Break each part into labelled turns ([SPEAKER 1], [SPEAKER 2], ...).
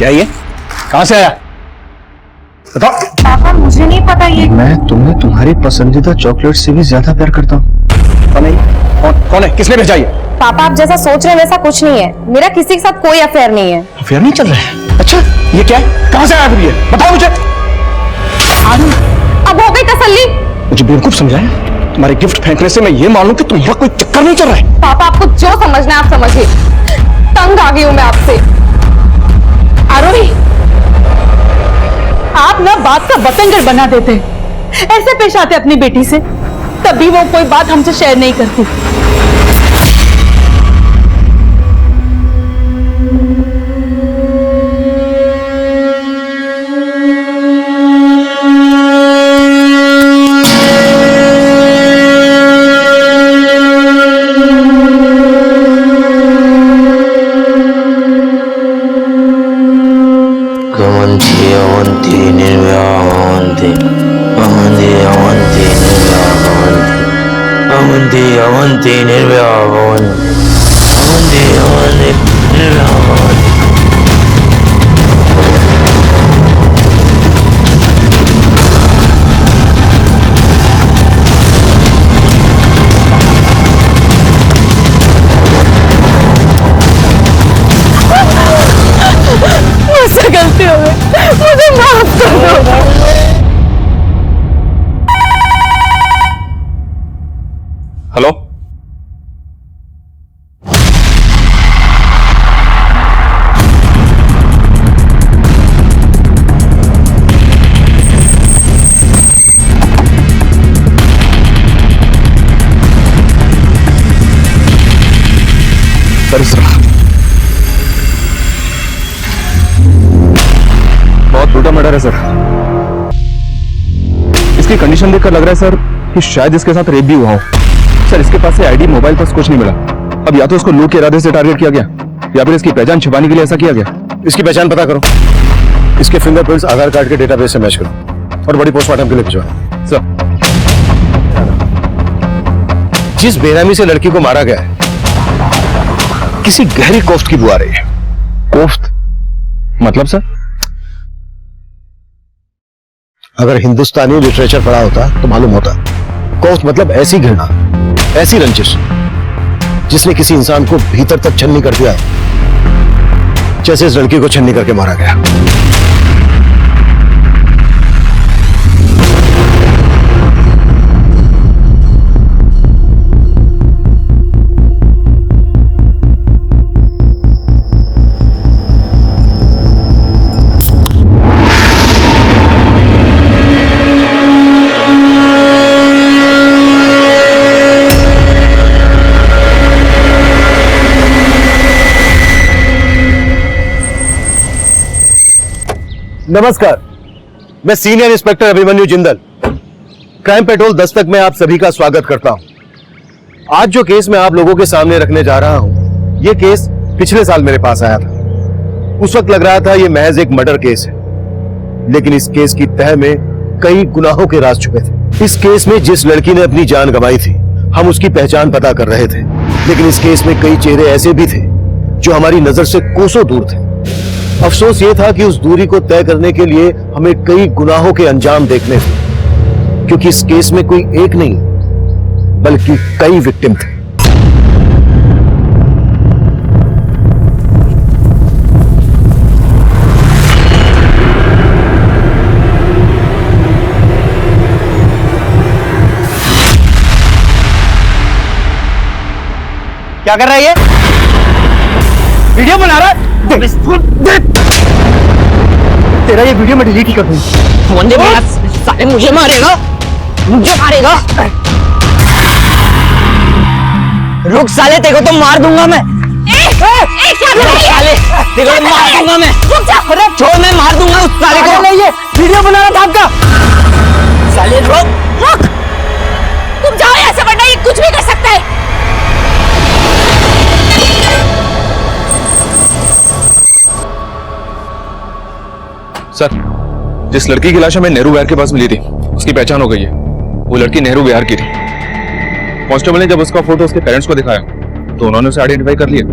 [SPEAKER 1] क्या ये? कहां से आया? बताओ।
[SPEAKER 2] पापा मुझे नहीं पता ये।
[SPEAKER 1] मैं तुम्हें तुम्हारी पसंदीदा चॉकलेट से भी ज्यादा प्यार करता हूँ। कौन है? किसने भेजा ये?
[SPEAKER 2] पापा आप जैसा सोच रहे हैं वैसा कुछ नहीं है। मेरा किसी के साथ कोई अफेयर नहीं है।
[SPEAKER 1] अफेयर नहीं चल रहा है? अच्छा ये क्या है? कहां से आया फिर ये? बताओ मुझे।
[SPEAKER 2] अब हो गई तसल्ली?
[SPEAKER 1] मुझे बेवकूफ समझा है? तुम्हारे गिफ्ट फेंकने से मैं ये मान लूं कि तुम्हारा कोई चक्कर नहीं चल रहा है।
[SPEAKER 2] पापा आपको जो समझना है आप समझिए। तंग आ गई हूं मैं आपसे।
[SPEAKER 3] आरोही, आप ना बात का बतंगड़ बना देते, ऐसे पेश आते अपनी बेटी से, तभी वो कोई बात हमसे शेयर नहीं करती। मुझसे गलती हो गई, मुझे माफ कर दो।
[SPEAKER 1] हेलो, सर बहुत ब्रूटल मर्डर है सर। इसकी कंडीशन देखकर लग रहा है सर कि शायद इसके साथ रेप भी हुआ हो। सर इसके पास से आईडी, मोबाइल पास कुछ नहीं मिला। अब या तो इसको लूट के इरादे से टारगेट किया गया या फिर इसकी पहचान छिपाने के लिए ऐसा किया गया।
[SPEAKER 4] इसकी पहचान पता करो, इसके फिंगरप्रिंट्स आधार कार्ड के डेटाबेस से मैच करो और बड़ी पोस्टमार्टम के लिए भिजवाओ।
[SPEAKER 1] सर
[SPEAKER 4] जिस बेनामी से लड़की को मारा गया है, किसी गहरी कोफ्त की बुआ रही है।
[SPEAKER 1] कोफ्त मतलब सर?
[SPEAKER 4] अगर हिंदुस्तानी लिटरेचर पढ़ा होता तो मालूम होता। कोफ्त मतलब ऐसी घृणा, ऐसी रंजिश जिसने किसी इंसान को भीतर तक छन्नी कर दिया, जैसे इस लड़की को छन्नी करके मारा गया। नमस्कार, मैं senior inspector Abhimanyu Jindal, crime petrol Dastak में आप सभी का स्वागत करता हूं। आज जो केस मैं आप लोगों के सामने रखने जा रहा हूं, यह केस पिछले साल मेरे पास आया था। उस वक्त लग रहा था यह महज एक मर्डर केस है, लेकिन इस केस की तह में कई गुनाहों के राज छुपे थे। इस केस में जिस लड़की ने अपनी जान गंवाई थी, हम उसकी पहचान पता कर रहे थे, लेकिन इस केस में कई चेहरे ऐसे भी थे जो हमारी नजर से कोसों दूर थे। अफसोस ये था कि उस दूरी को तय करने के लिए हमें कई गुनाहों के अंजाम देखने थे, क्योंकि इस केस में कोई एक नहीं बल्कि कई विक्टिम थे।
[SPEAKER 1] क्या कर रहा है ये? वीडियो बना रहा है? तेरा ये वीडियो मैं डिलीट ही कर दूंगा।
[SPEAKER 3] वंदे भारत, साले मुझे मारेगा, मुझे मारेगा। रुक साले, तेरे को तो मार दूंगा मैं। साले तेरे को मार दूंगा मैं। छोड़, मैं मार दूंगा उस साले को। नहीं, ये वीडियो बना रहा था आपका। साले रुक, तुम जाओ यहाँ से, वरना ये कुछ भी कर सकता है।
[SPEAKER 1] सर, जिस लड़की की लाश हमें नेहरू विहार के पास मिली थी, उसकी पहचान हो गई है। वो लड़की नेहरू विहार की थी। कांस्टेबल ने जब उसका फोटो उसके पेरेंट्स को दिखाया तो उन्होंने उसे आइडेंटिफाई कर लिया।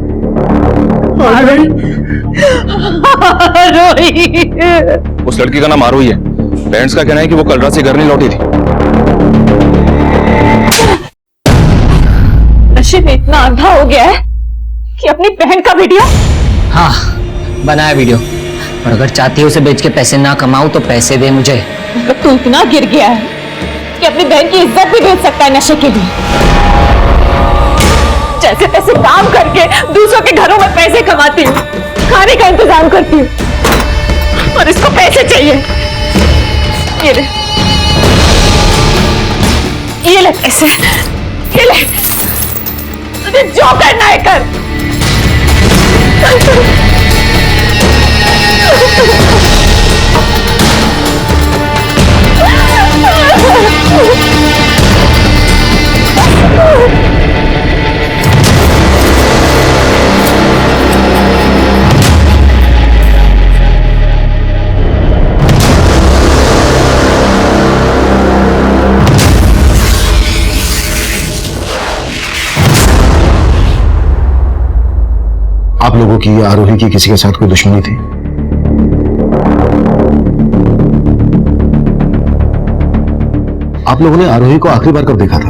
[SPEAKER 1] उस लड़की का नाम आरोही है। पेरेंट्स का कहना है कि वो कल रात से घर नहीं लौटी थी।
[SPEAKER 3] नशे में इतना अंधा हो गया है कि अपनी बहन का वीडियो।
[SPEAKER 5] हाँ, बनाया वीडियो। और अगर चाहती है उसे बेच के पैसे ना कमाऊं तो पैसे दे मुझे।
[SPEAKER 3] मतलब तू इतना गिर गया है कि अपनी बहन की इज्जत भी बेच सकता है नशे के लिए। जैसे तैसे काम करके दूसरों के घरों में पैसे कमाती हूँ, खाने का इंतजाम करती हूँ, और इसको पैसे चाहिए। ये ले, ये ले पैसे, ये ले। तुझे जो करना है कर।
[SPEAKER 4] आप लोगों की या आरोही की किसी के साथ कोई दुश्मनी थी? आप लोगों ने आरोही को आखिरी बार कब देखा था?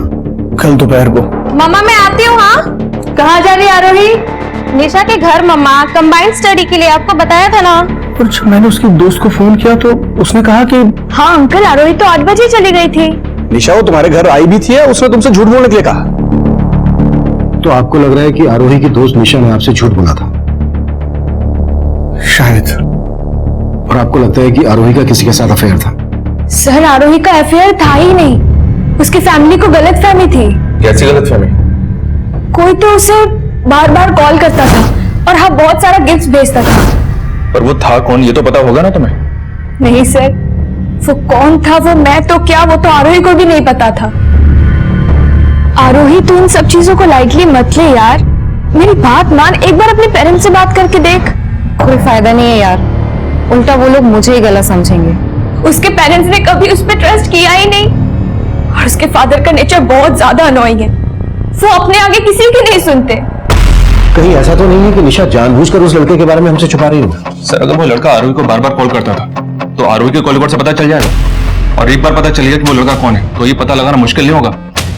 [SPEAKER 1] कल दोपहर को।
[SPEAKER 2] मम्मा मैं आती हूँ। हाँ, कहाँ जा रही है आरोही? निशा के घर मम्मा, कंबाइंड स्टडी के लिए। आपको बताया था ना।
[SPEAKER 1] और जब मैंने उसके दोस्त को फोन किया तो उसने कहा कि
[SPEAKER 2] हाँ अंकल, आरोही तो 8 बजे चली गई थी।
[SPEAKER 1] निशा वो तुम्हारे घर आई भी थी या उसने तुमसे झूठ बोलने के लिए कहा?
[SPEAKER 4] तो आपको लग रहा है कि आरोही की दोस्त निशा ने आपसे झूठ बोला था?
[SPEAKER 1] शायद।
[SPEAKER 4] और आपको लगता है कि आरोही का किसी के साथ अफेयर था?
[SPEAKER 2] सर आरोही का अफेयर था ही नहीं, उसकी फैमिली को गलतफहमी थी।
[SPEAKER 1] कैसी गलतफहमी?
[SPEAKER 2] कोई तो उसे बार बार कॉल करता था और हाँ बहुत सारा गिफ्ट भेजता था।
[SPEAKER 1] पर वो था कौन ये तो पता होगा ना तुम्हें?
[SPEAKER 2] नहीं सर, वो कौन था वो मैं तो क्या, वो तो आरोही को भी नहीं पता था। आरोही तू इन सब चीजों को लाइटली मत ले यार, मेरी बात मान, एक बार अपने पेरेंट्स से बात करके देख। कोई फायदा नहीं है यार, उल्टा वो लोग मुझे ही गलत समझेंगे। उसके पेरेंट्स ने कभी उस पर ट्रस्ट किया ही नहीं, और उसके फादर का नेचर बहुत ज्यादा अनोइंग है। वो अपने आगे किसी की नहीं सुनते।
[SPEAKER 4] कहीं ऐसा तो नहीं है कि निशा जानबूझकर उस लड़के के बारे में हमसे छुपा रही हो?
[SPEAKER 1] सर अगर वो लड़का आरोही को बार बार कॉल करता था तो आरोही के कॉल रिकॉर्ड से पता चल जाएगा, और एक बार पता चल गया कि वो लड़का कौन है तो ये पता लगाना मुश्किल नहीं होगा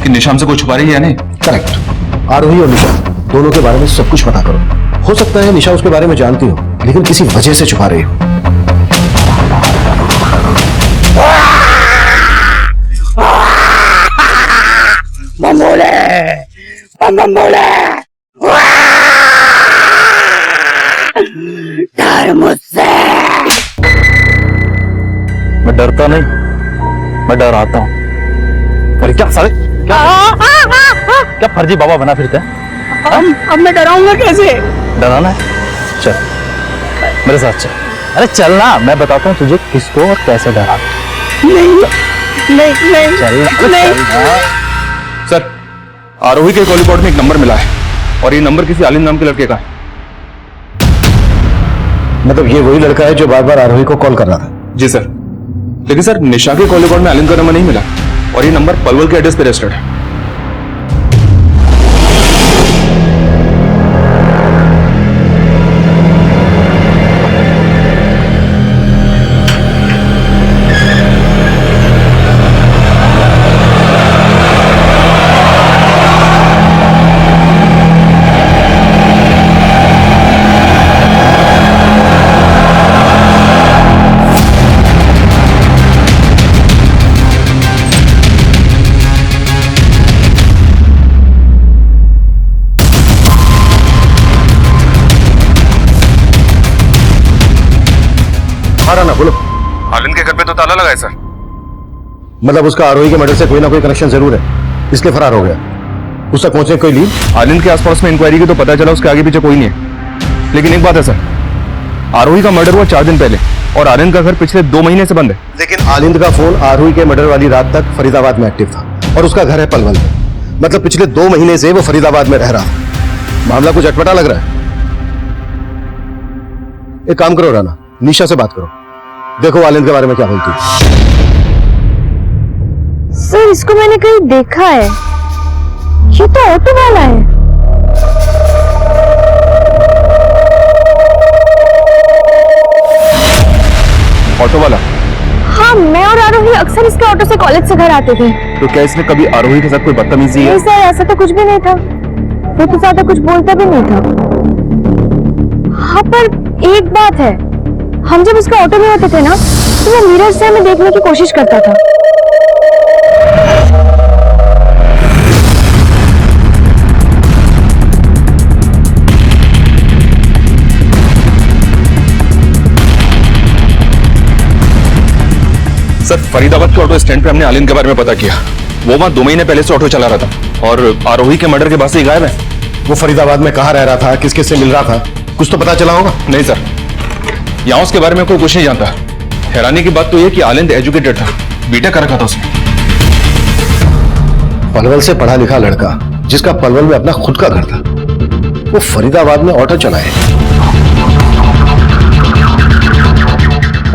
[SPEAKER 1] कि निशा हमसे कुछ छुपा रही है या नहीं।
[SPEAKER 4] करेक्ट। आरोही और निशा दोनों के बारे में सब कुछ पता करो। हो सकता है निशा उसके बारे में जानती हो लेकिन किसी वजह से छुपा रही हो।
[SPEAKER 3] डर मुझसे।
[SPEAKER 1] मैं डरता नहीं, मैं डराता हूँ। अरे क्या साले, क्या फर्जी बाबा बना फिरते हैं?
[SPEAKER 3] अब मैं डराऊंगा कैसे?
[SPEAKER 1] डराना है? चल मेरे साथ चल। अरे चलना, मैं बताता हूँ तुझे किसको और कैसे डरा।
[SPEAKER 3] नहीं नहीं नहीं
[SPEAKER 1] चल
[SPEAKER 3] नहीं।
[SPEAKER 1] सर आरोही के कॉल रिकॉर्ड में एक नंबर मिला है और ये नंबर किसी आलिम नाम के लड़के का है।
[SPEAKER 4] मतलब ये वही लड़का है जो बार बार आरोही को कॉल कर रहा था?
[SPEAKER 1] जी सर, लेकिन सर निशा के कॉल रिकॉर्ड में आलिम का नंबर नहीं मिला और ये नंबर पलवल के एड्रेस पे रजिस्टर्ड है।
[SPEAKER 4] ना बोलो।
[SPEAKER 1] आलिम के घर पे तो ताला लगा है सर।
[SPEAKER 4] मतलब उसका आरोही के मर्डर से कोई ना कोई कनेक्शन जरूर है, इसलिए फरार हो गया। उस तक पहुंचने कोई लीड?
[SPEAKER 1] आलिम के आसपास में इंक्वायरी की तो पता चला उसके आगे पीछे कोई नहीं है, लेकिन एक बात है सर, आरोही का मर्डर हुआ 4 दिन पहले और आलिंद का घर पिछले 2 महीने से बंद है।
[SPEAKER 4] लेकिन आलिंद का फोन आरोही के मर्डर वाली रात तक फरीदाबाद में एक्टिव था और उसका घर है पलवल में। मतलब पिछले 2 महीने से वो फरीदाबाद में रह रहा था। मामला कुछ अटपटा लग रहा है। एक काम करो राना, निशा से बात करो, देखो आलिंद के बारे में क्या बोलती है।
[SPEAKER 2] सर इसको मैंने कहीं देखा है, ये तो ऑटो वाला है।
[SPEAKER 1] ऑटो वाला?
[SPEAKER 2] हाँ, मैं और आरोही अक्सर इसके ऑटो से कॉलेज से घर आते थे।
[SPEAKER 1] तो क्या इसने कभी आरोही के साथ कोई बदतमीजी
[SPEAKER 2] नहीं सर, ऐसा तो कुछ भी नहीं था। वो तो ज्यादा कुछ बोलता भी नहीं था। हाँ, पर एक बात है, हम जब उसके ऑटो में होते थे ना, तो वो मिरर से हमें देखने की कोशिश करता था।
[SPEAKER 1] सर, फरीदाबाद के ऑटो स्टैंड पे हमने आलिन के बारे में पता किया। वो वहाँ 2 महीने पहले से ऑटो चला रहा था और आरोही के मर्डर के बाद से ही गायब है।
[SPEAKER 4] वो फरीदाबाद में कहाँ रह रहा था, किस किस से मिल रहा था, कुछ तो पता चला होगा?
[SPEAKER 1] नहीं सर, यहाँ उसके बारे में कोई कुछ नहीं जानता। हैरानी की बात तो यह कि आलिंद एजुकेटेड था, बीटेक कर रखा था उसने।
[SPEAKER 4] पलवल से पढ़ा लिखा लड़का जिसका पलवल में अपना खुद का घर था, वो फरीदाबाद में ऑटो चलाए।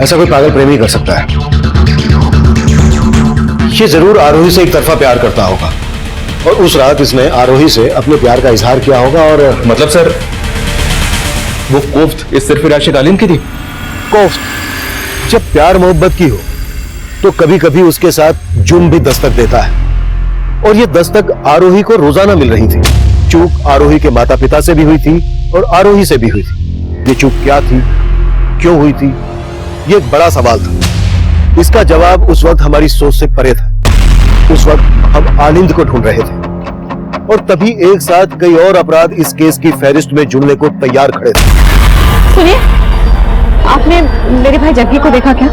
[SPEAKER 4] ऐसा कोई पागल प्रेमी कर सकता है। ये जरूर आरोही से एक तरफा प्यार करता होगा और उस रात इसने आरोही से अपने प्यार का इजहार किया होगा। और
[SPEAKER 1] मतलब सर, वो कोफ्त इस सिर्फ आशिक आलिंद की थी?
[SPEAKER 4] कोफ्त जब प्यार मोहब्बत की हो तो कभी कभी उसके साथ जुर्म भी दस्तक देता है, और ये दस्तक आरोही को रोजाना मिल रही थी। चूक आरोही के माता पिता से भी हुई थी और आरोही से भी हुई थी। ये चूक क्या थी, क्यों हुई थी, ये एक बड़ा सवाल था। इसका जवाब उस वक्त हमारी सोच से परे था। उस वक्त हम आलिंद को ढूंढ रहे थे और तभी एक साथ कई और अपराध इस केस की फहरिस्त में जुड़ने को तैयार खड़े थे।
[SPEAKER 2] सुनिए, आपने मेरे भाई जग्गी को देखा क्या?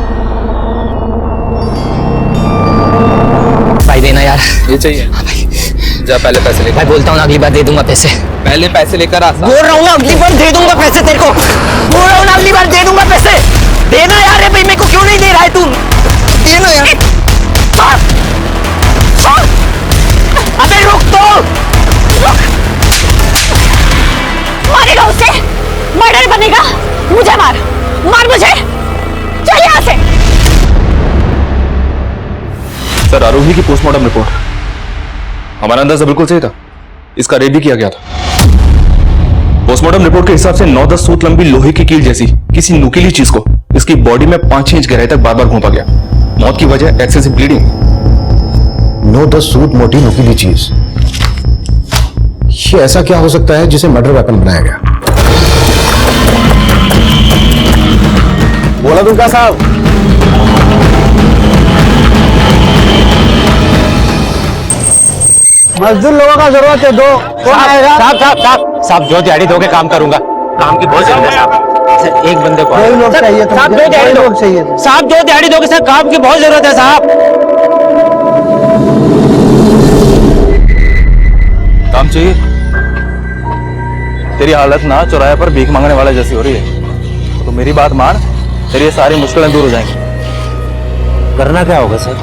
[SPEAKER 5] भाई देना यार।
[SPEAKER 6] ये चाहिए? जा पहले पैसे लेकर।
[SPEAKER 5] भाई बोलता हूँ ना, अगली बार दे दूंगा पैसे।
[SPEAKER 6] पहले पैसे लेकर आ।
[SPEAKER 5] बोल रहा हूँ ना, अगली बार दे दूंगा पैसे तेरे को। बोल रहा हूँ ना, अगली बार दे दूंगा पैसे। देना यार। भाई मेरे को क्यों नहीं दे रहा है तू? देना यार। अबे रुक तो, रुक।
[SPEAKER 2] मारेगा उसे, मर्डर बनेगा। मुझे मार, मार मुझे। चल यहाँ से।
[SPEAKER 1] सर, आरोही की पोस्टमार्टम रिपोर्ट, हमारा अंदाजा बिल्कुल सही था। इसका रेप भी किया गया था। पोस्टमार्टम रिपोर्ट के हिसाब से 9-10 सूत लंबी लोहे की कील जैसी किसी नुकीली चीज को इसकी बॉडी में 5-6 इंच गहराई तक बार बार घोंपा गया। मौत की वजह एक्सेसिव ब्लीडिंग।
[SPEAKER 4] 9-10 सूत मोटी नुकीली चीज, ये ऐसा क्या हो सकता है जिसे मर्डर वेपन बनाया गया? बोला दुर्गा साहब।
[SPEAKER 7] मजदूर लोगों का जरूरत है, दो कौन आएगा?
[SPEAKER 8] साहब जो दिहाड़ी दोगे काम करूंगा। काम की बहुत जरूरत है साहब। एक बंदे को
[SPEAKER 7] 2 लोग चाहिए था।
[SPEAKER 8] साहब, 2 दिहाड़ी
[SPEAKER 7] लोग चाहिए थे।
[SPEAKER 8] साहब 2 दिहाड़ी दोगे सर, काम की बहुत जरूरत है साहब।
[SPEAKER 1] काम चाहिए? तेरी हालत ना चौराहे पर भीख मांगने वाले जैसी हो रही है, तो मेरी बात मान, तेरी ये सारी मुश्किलें दूर हो जाएंगी।
[SPEAKER 8] करना क्या होगा सर?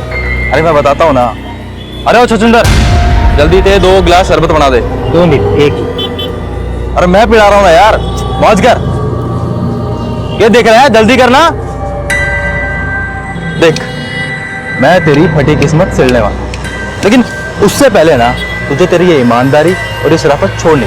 [SPEAKER 1] अरे मैं बताता हूँ ना। अरे ओ छछुंदर, जल्दी दे 2 गिलास शरबत बना दे।
[SPEAKER 8] 2 मिनट, एक ही।
[SPEAKER 1] अरे मैं पिला रहा हूँ ना यार, मौज कर। ये देख रहा है, जल्दी करना। देख, मैं तेरी फटी किस्मत सिलने वाला हूं, लेकिन उससे पहले ना तुझे तेरी ये ईमानदारी और ये शराफत छोड़नी।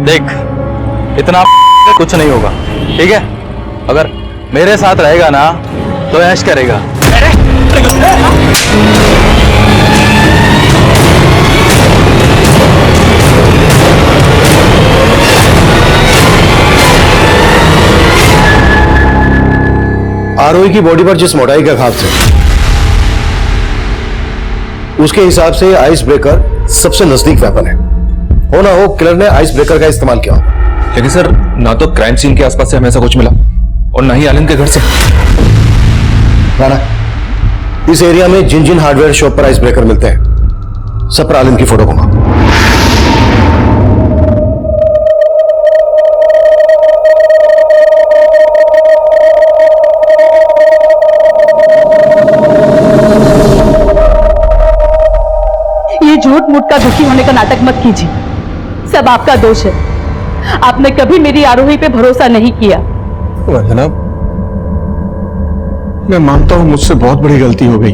[SPEAKER 1] देख, इतना कुछ नहीं होगा, ठीक है? अगर मेरे साथ रहेगा ना तो ऐश करेगा।
[SPEAKER 4] आरोही की बॉडी पर जिस मोटाई का घाव थे, उसके हिसाब से आइस ब्रेकर सबसे नजदीक वेपन है। हो ना हो किलर ने आइस ब्रेकर का इस्तेमाल किया।
[SPEAKER 1] लेकिन सर, ना तो क्राइम सीन के आसपास से हमें ऐसा कुछ मिला और ना ही आलिंद के घर से।
[SPEAKER 4] राणा, इस एरिया में जिन जिन हार्डवेयर शॉप पर आइस ब्रेकर मिलते हैं, सब पर आलिंद की फोटो घुमा।
[SPEAKER 9] ये झूठ मूठ का दुखी होने का नाटक मत कीजिए। सब आपका दोष है। आपने कभी मेरी आरोही पे भरोसा नहीं किया।
[SPEAKER 7] जनाब, मैं मानता हूं मुझसे बहुत बड़ी गलती हो गई।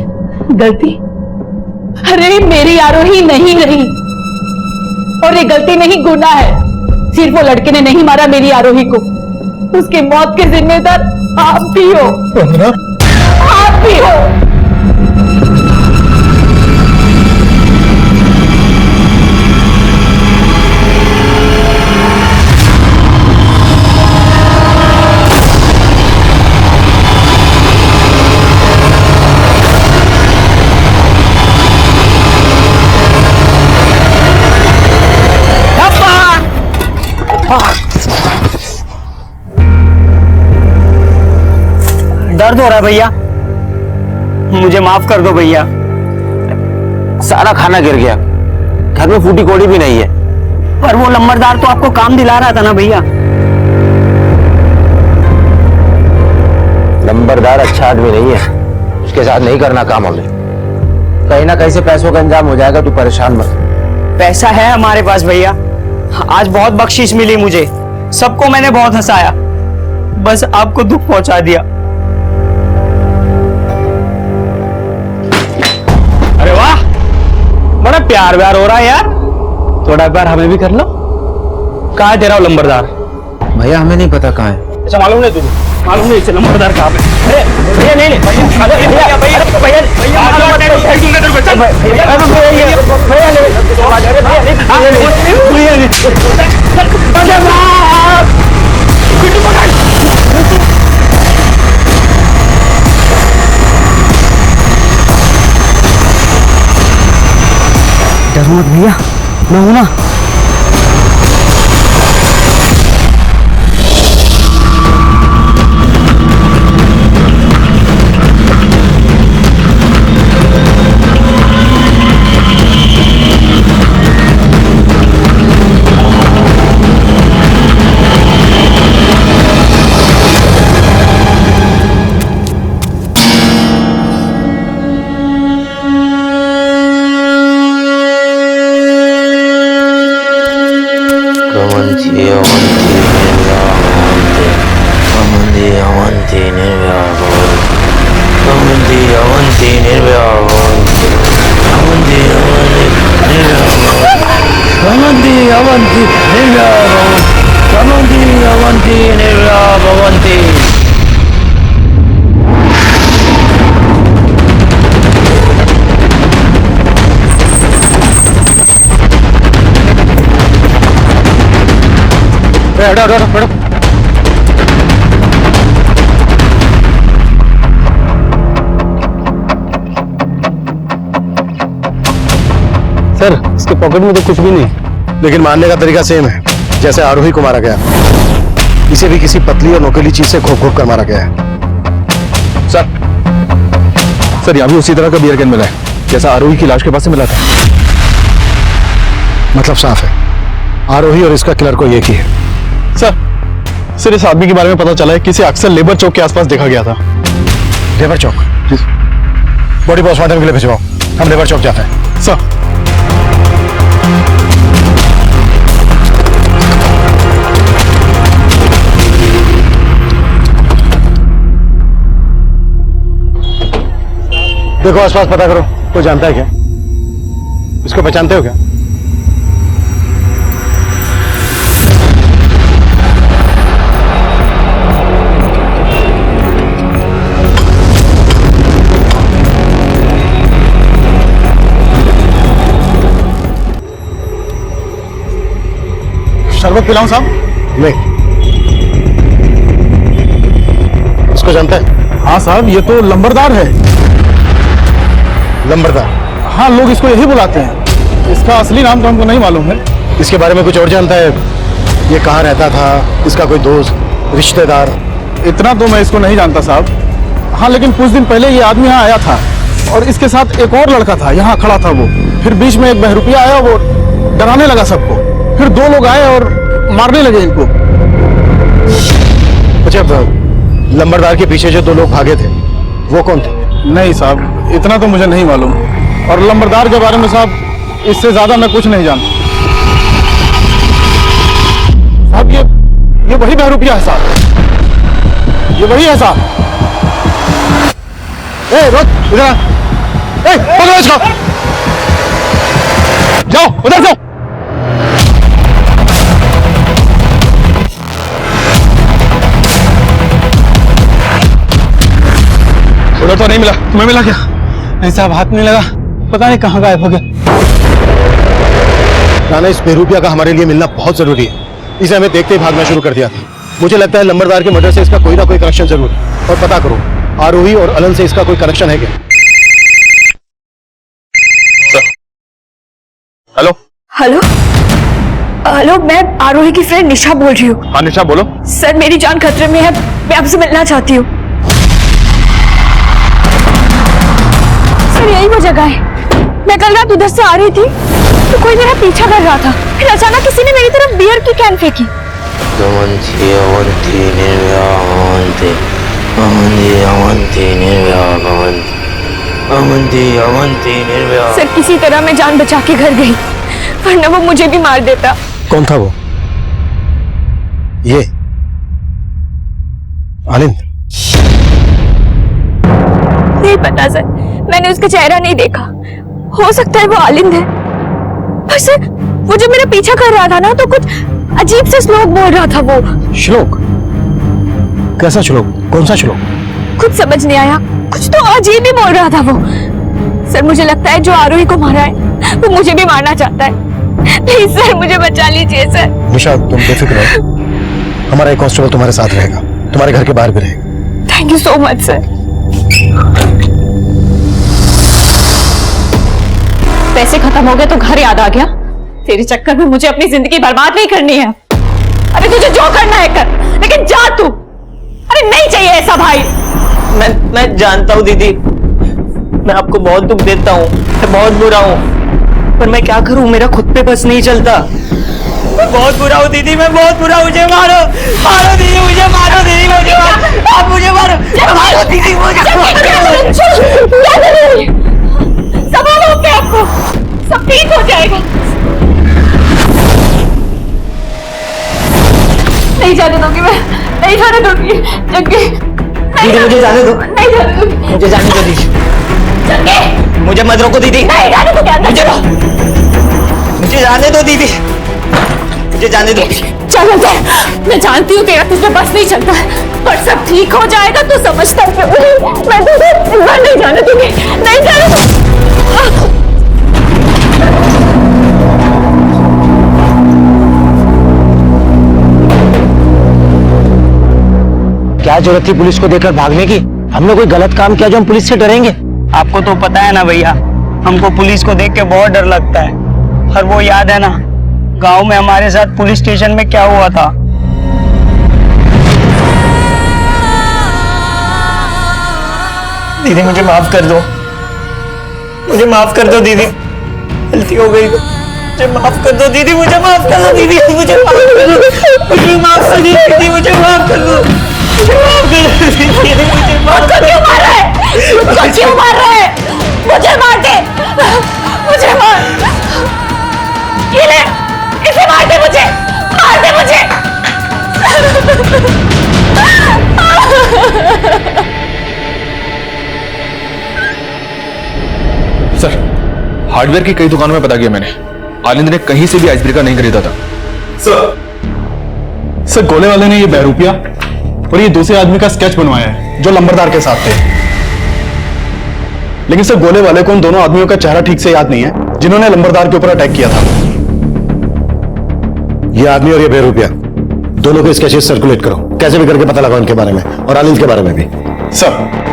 [SPEAKER 9] गलती? अरे मेरी आरोही नहीं रही, और ये गलती नहीं गुनाह है। सिर्फ वो लड़के ने नहीं मारा मेरी आरोही को, उसकी मौत के जिम्मेदार आप भी हो। आप भी हो।
[SPEAKER 5] दर्द हो रहा है भैया, मुझे माफ कर दो भैया।
[SPEAKER 8] सारा खाना गिर गया, घर में फूटी कोड़ी भी नहीं है।
[SPEAKER 5] पर वो लंबरदार तो आपको काम दिला रहा था ना भैया।
[SPEAKER 8] नंबरदार अच्छा आदमी नहीं है, उसके साथ नहीं करना काम हमें। कहीं ना कहीं से पैसों का इंतजाम हो जाएगा, तू परेशान मत।
[SPEAKER 5] पैसा है हमारे पास भैया, आज बहुत बख्शीश मिली मुझे, सबको मैंने बहुत हंसाया, बस आपको दुख पहुंचा दिया। अरे वाह, बड़ा प्यार व्यार हो रहा है यार, थोड़ा प्यार हमें भी कर लो। कहाँ है तेरा लंबरदार?
[SPEAKER 8] भैया हमें नहीं पता कहाँ है।
[SPEAKER 5] अच्छा मालूम नहीं तुझे? मालूम नहीं इसे लंबरदार कहाँ पे? अरे भैया नहीं नहीं भैया भैया भैया भैया डरो मत भैया, मैं हूं ना।
[SPEAKER 7] सर इसके पॉकेट में तो कुछ भी नहीं,
[SPEAKER 4] लेकिन मारने का तरीका सेम है जैसे आरोही को मारा गया। इसे भी किसी पतली और नोकीली चीज से घोप घोप कर मारा गया है।
[SPEAKER 1] सर यहाँ भी उसी तरह का बियर कैन मिला है जैसा आरोही की लाश के पास से मिला था।
[SPEAKER 4] मतलब साफ है, आरोही और इसका किलर को एक ही है।
[SPEAKER 7] सर इस आदमी के बारे में पता चला है, किसी अक्सर लेबर चौक के आसपास देखा गया था।
[SPEAKER 4] लेबर चौक? बॉडी पोस्टमार्टम के लिए भिजवाओ, हम लेबर चौक जाते हैं।
[SPEAKER 7] सर
[SPEAKER 4] देखो आसपास पता करो, कोई जानता है क्या? इसको पहचानते हो क्या?
[SPEAKER 7] शरबत पिलाऊं साहब?
[SPEAKER 4] नहीं। इसको जानता है?
[SPEAKER 7] हाँ साहब, ये तो लंबरदार है।
[SPEAKER 4] लंबरदार?
[SPEAKER 7] हाँ, लोग इसको यही बुलाते हैं, इसका असली नाम तो हमको नहीं मालूम है।
[SPEAKER 4] इसके बारे में कुछ और जानता है? ये कहाँ रहता था, इसका कोई दोस्त रिश्तेदार?
[SPEAKER 7] इतना तो मैं इसको नहीं जानता साहब। हाँ, लेकिन कुछ दिन पहले ये आदमी यहाँ आया था और इसके साथ एक और लड़का था, यहाँ खड़ा था वो। फिर बीच में एक बहरूपिया आया, वो डराने लगा सबको। फिर दो लोग आए और मारने लगे इनको।
[SPEAKER 4] अच्छा, लंबरदार के पीछे जो दो लोग भागे थे वो कौन थे?
[SPEAKER 7] नहीं साहब, इतना तो मुझे नहीं मालूम, और लंबरदार के बारे में साहब इससे ज्यादा मैं कुछ नहीं जानता। साहब ये वही बहरूपिया है साहब, ये वही है साहब।
[SPEAKER 4] रोज इधर आ। पकड़ो इसको।
[SPEAKER 7] जाओ उधर जाओ। उधर तो नहीं मिला, तुम्हें मिला क्या? नहीं साहब, हाथ नहीं लगा, पता नहीं कहाँ गायब हो गया।
[SPEAKER 4] राणा, इस बेरुपिया का हमारे लिए मिलना बहुत जरूरी है। इसे हमें देखते ही भागना शुरू कर दिया था। मुझे लगता है लंबरदार के मर्डर से इसका कोई ना कोई कनेक्शन जरूर है। और पता करो आरोही और अलन से इसका कोई कनेक्शन है क्या?
[SPEAKER 1] हेलो
[SPEAKER 2] हेलो हेलो, मैं आरोही की फ्रेंड निशा बोल रही हूँ।
[SPEAKER 1] हाँ निशा बोलो।
[SPEAKER 2] सर, मेरी जान खतरे में है, मैं आपसे मिलना चाहती हूँ। सर, यही वो जगह है। मैं कल रात उधर से आ रही थी तो कोई मेरा पीछा कर रहा था, फिर अचानक किसी ने मेरी तरफ बियर की कैन फेंकी। सर, किसी तरह मैं जान बचा के घर गई, वरना वो मुझे भी मार देता।
[SPEAKER 4] कौन था वो? ये आनंद?
[SPEAKER 2] नहीं पता सर, मैंने उसका चेहरा नहीं देखा। हो सकता है वो आलिंद है। पर सर, वो जब मेरा पीछा कर रहा था ना, तो कुछ अजीब से श्लोक बोल रहा था वो।
[SPEAKER 4] श्लोक? कैसा श्लोक? कौन सा श्लोक?
[SPEAKER 2] कुछ समझ नहीं आया, कुछ तो अजीब ही बोल रहा था वो। सर, मुझे लगता है जो आरोही को मारा है वो मुझे भी मारना चाहता है। प्लीज सर, मुझे बचा लीजिए सर।
[SPEAKER 4] निशा, तुम बेफिक्र रहो, हमारा एक कांस्टेबल तुम्हारे साथ रहेगा, तुम्हारे घर के बाहर भी रहेगा।
[SPEAKER 2] Thank you so much sir.
[SPEAKER 9] पैसे खत्म हो गए तो घर याद आ गया। तेरे चक्कर में मुझे अपनी जिंदगी बर्बाद नहीं करनी है। अरे तुझे जो करना है कर, लेकिन जा तू। अरे नहीं चाहिए ऐसा भाई।
[SPEAKER 5] मैं जानता हूँ दीदी, मैं आपको बहुत दुख देता हूँ, मैं बहुत बुरा हूँ, पर मैं क्या करूँ, मेरा खुद पे बस नहीं चलता। मैं बहुत बुरा हूँ दीदी, मैं बहुत बुरा हूँ। मुझे मारो, मारो दीदी, मुझे मारो दीदी, मुझे मारो, आप मुझे मारो, मारो दीदी, मुझे मारो।
[SPEAKER 9] संभालो अपने आप को, सब ठीक हो जाएगा। नहीं जाने दूंगी मैं, नहीं जाने दूंगी जग्गी।
[SPEAKER 5] दीदी मुझे जाने दो,
[SPEAKER 9] नहीं जाने दूंगी,
[SPEAKER 5] मुझे जाने दो दीदी,
[SPEAKER 9] जग्गी।
[SPEAKER 5] मुझे मत रोको दीदी।
[SPEAKER 9] नहीं जाने दूंगी अंदर।
[SPEAKER 5] मुझे जाने दो दीदी, मुझे जाने दो।
[SPEAKER 9] चल अंदर, मैं जानती हूँ तेरा तुझे बस नहीं चलता है, पर सब ठीक हो जाएगा तो समझता है। मैं तुझे इस बार नहीं जाने दूंगी, नहीं जाने दूंगी।
[SPEAKER 8] क्या जरूरत थी पुलिस को देखकर भागने की? हमने कोई गलत काम किया जो हम पुलिस से डरेंगे?
[SPEAKER 5] आपको तो पता है ना भैया, हमको पुलिस को देख के बहुत डर लगता है। और वो याद है ना गांव में हमारे साथ पुलिस स्टेशन में क्या हुआ था? दीदी मुझे माफ कर दो, मुझे माफ कर दो दीदी, गलती हो गई तो मुझे माफ कर दो दीदी, मुझे माफ कर दो दीदी, मुझे माफ कर दो, मुझे माफ कर दो दीदी, मुझे माफ कर दो, मुझे माफ कर दो दीदी, मुझे माफ कर दो।
[SPEAKER 9] क्यों मार रहा है? मुझको क्यों मार रहा है? मुझे मार दे, मुझे मार। ये ले, इसे मार दे मुझे, मार दे मुझे।
[SPEAKER 1] सर, हार्डवेयर की कई दुकानों में पता किया मैंने, आनंद ने कहीं से भी आइस ब्रेकर नहीं खरीदा था।
[SPEAKER 7] सर, गोले वाले ने ये बहरूपिया और ये दूसरे आदमी का स्केच बनवाया है जो लंबरदार के साथ थे। लेकिन सर, गोले वाले को उन दोनों आदमियों का चेहरा ठीक से याद नहीं है जिन्होंने लंबरदार के ऊपर अटैक किया था।
[SPEAKER 4] ये आदमी और ये बेरुपिया दोनों के स्केचेस सर्कुलेट करो, कैसे भी करके पता लगाओ इनके बारे में और आनंद के बारे में भी।
[SPEAKER 7] सर,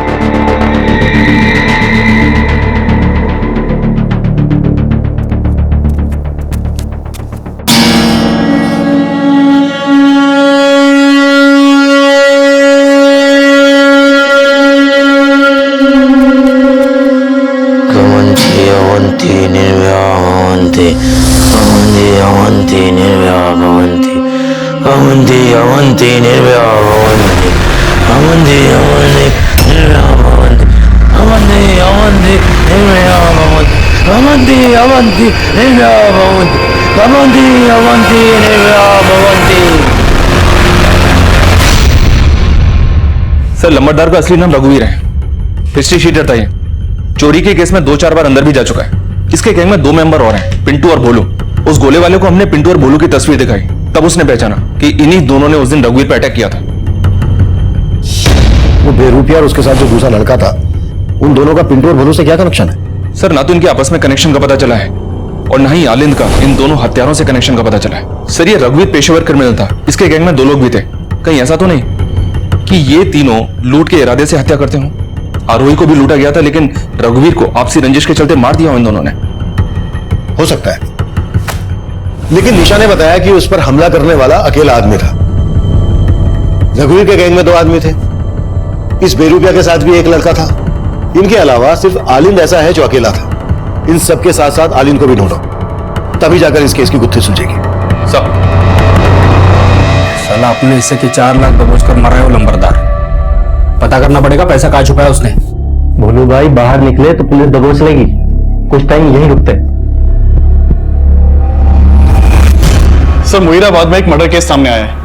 [SPEAKER 1] सर, लंबरदार का असली नाम रघुवीर है, हिस्ट्री शीटर था ये, चोरी के केस में 2-4 बार अंदर भी जा चुका है। इसके गैंग में 2 मेंबर और हैं, पिंटू और भोलू। उस गोले वाले को हमने पिंटू और भोलू की तस्वीर दिखाई, तब उसने पहचाना कि इन्हीं दोनों ने उस दिन रघुवीर पर अटैक किया था।
[SPEAKER 4] वो बेरूपिया और उसके साथ जो दूसरा लड़का था, उन दोनों का पिंटू और भोलू से क्या कनेक्शन है?
[SPEAKER 1] सर, ना तो इनके आपस में कनेक्शन का पता चला है और ना ही आलिंद का इन दोनों हत्यारों से कनेक्शन का पता चला है। सर, ये रघुवीर पेशेवर क्रिमिनल था, इसके गैंग में 2 लोग भी थे। कहीं ऐसा तो नहीं कि ये तीनों लूट के इरादे से हत्या करते हों? आरोही को भी लूटा गया था, लेकिन रघुवीर को आपसी रंजिश के चलते मार दिया इन दोनों ने।
[SPEAKER 4] हो सकता है, लेकिन निशा ने बताया कि उस पर हमला करने वाला अकेला आदमी था। रघुवीर के गैंग में 2 आदमी थे, इस बेरूपिया के साथ भी एक लड़का था। इनके अलावा सिर्फ आलिंद ऐसा है जो अकेला था। इन सबके साथ साथ आलिंद को भी ढूंढो, तभी जाकर इस केस की गुत्थी सुलझेगी।
[SPEAKER 1] सब
[SPEAKER 8] साला अपने हिस्से की 4 लाख दबोच कर मरा है वो लंबरदार। पता करना पड़ेगा पैसा कहाँ छुपाया उसने।
[SPEAKER 3] भोलू भाई बाहर निकले तो पुलिस दबोच लेगी, कुछ टाइम यहीं रुकते।
[SPEAKER 7] सर, मुहीराबाद में एक मर्डर केस सामने आया है।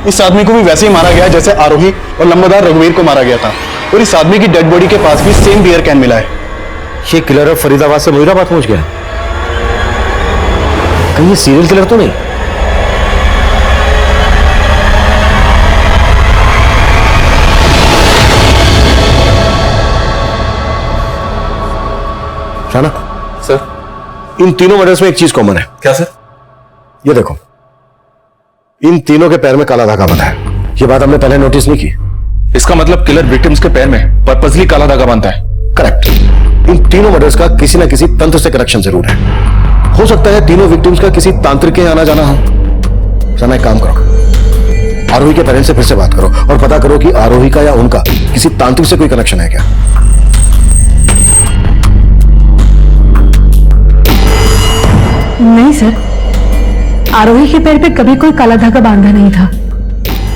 [SPEAKER 7] इस आदमी को भी वैसे ही मारा गया जैसे आरोही और लंबरदार रघुवीर को मारा गया था, और इस आदमी की डेड बॉडी के पास भी सेम बियर कैन मिला है।
[SPEAKER 4] ये किलर अब फरीदाबाद से मुहीराबाद पहुंच गया, कहीं ये सीरियल किलर तो नहीं? राणा
[SPEAKER 1] सर,
[SPEAKER 4] इन तीनों मर्डर्स में एक चीज कॉमन है।
[SPEAKER 1] क्या सर?
[SPEAKER 4] ये देखो, इन तीनों के पैर में काला धागा बंधा है। ये बात हमने पहले नोटिस नहीं की।
[SPEAKER 1] इसका मतलब किलर विक्टिम्स के पैर में पर्पसली काला धागा बांधता है।
[SPEAKER 4] करेक्ट। इन तीनों मर्डर्स का किसी ना किसी तंत्र से कनेक्शन जरूर है। हो सकता है तीनों विक्टिम्स का किसी तांत्रिक के आना जाना हो। सना, एक काम करो, आरोही के पेरेंट्स से फिर से बात करो और पता करो कि आरोही का या उनका किसी तांत्रिक से कोई कनेक्शन है क्या।
[SPEAKER 9] नहीं सर, आरोही के पैर पे कभी कोई काला धागा बांधा नहीं था।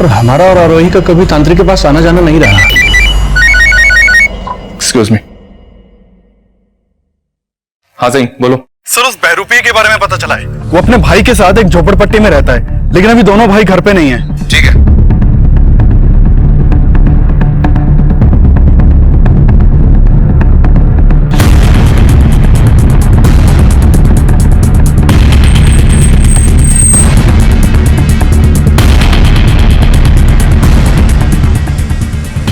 [SPEAKER 7] और हमारा और आरोही का कभी तांत्रिक के पास आना जाना नहीं रहा।
[SPEAKER 1] Excuse me. हाँ सही, बोलो।
[SPEAKER 7] सर, उस बहरूपी के बारे में पता चला है। वो अपने भाई के साथ एक झोपड़पट्टी में रहता है, लेकिन अभी दोनों भाई घर पे नहीं है।
[SPEAKER 1] ठीक है।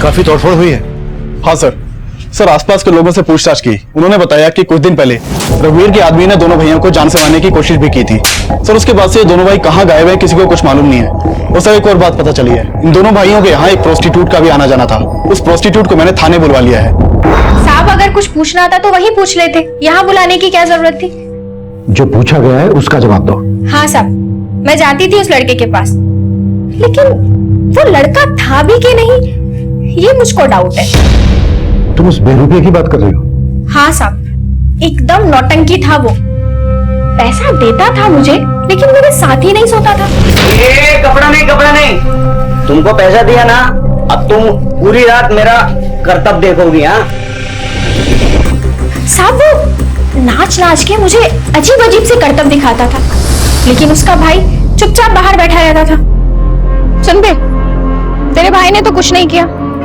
[SPEAKER 4] काफी तोड़फोड़ हुई है।
[SPEAKER 7] हाँ सर, आसपास के लोगों से पूछताछ की। उन्होंने बताया कि कुछ दिन पहले रघुवीर के आदमी ने दोनों भैया को जान से मारने की कोशिश भी की थी। सर, उसके बाद से ये दोनों भाई कहाँ गायब हैं किसी को कुछ मालूम नहीं है। और सर, एक और बात पता चली है, इन दोनों भाइयों के यहाँ एक प्रोस्टिट्यूट का भी आना जाना था। उस प्रोस्टिट्यूट को मैंने थाने बुलवा लिया है।
[SPEAKER 2] साहब, अगर कुछ पूछना था तो वहीं पूछ लेते, यहाँ बुलाने की क्या जरूरत थी?
[SPEAKER 4] जो पूछा गया है उसका जवाब दो।
[SPEAKER 2] हाँ साहब, मैं जाती थी उस लड़के के पास, लेकिन वो लड़का था भी कि नहीं, ये मुझको डाउट है।
[SPEAKER 4] तुम उस बेरूपिया की बात कर रही हो?
[SPEAKER 2] हाँ साहब, एकदम नौटंकी था वो। पैसा देता था मुझे, लेकिन मेरे साथ ही नहीं सोता था।
[SPEAKER 3] ये कपड़ा नहीं, तुमको पैसा दिया ना, अब तुम पूरी रात मेरा कर्तव्य देखोगी। हाँ
[SPEAKER 2] साहब, वो नाच नाच के मुझे अजीब अजीब से कर्तव्य दिखाता था, लेकिन उसका भाई चुपचाप बाहर बैठा रहता था। सुन बे, तेरे भाई ने तो कुछ नहीं किया,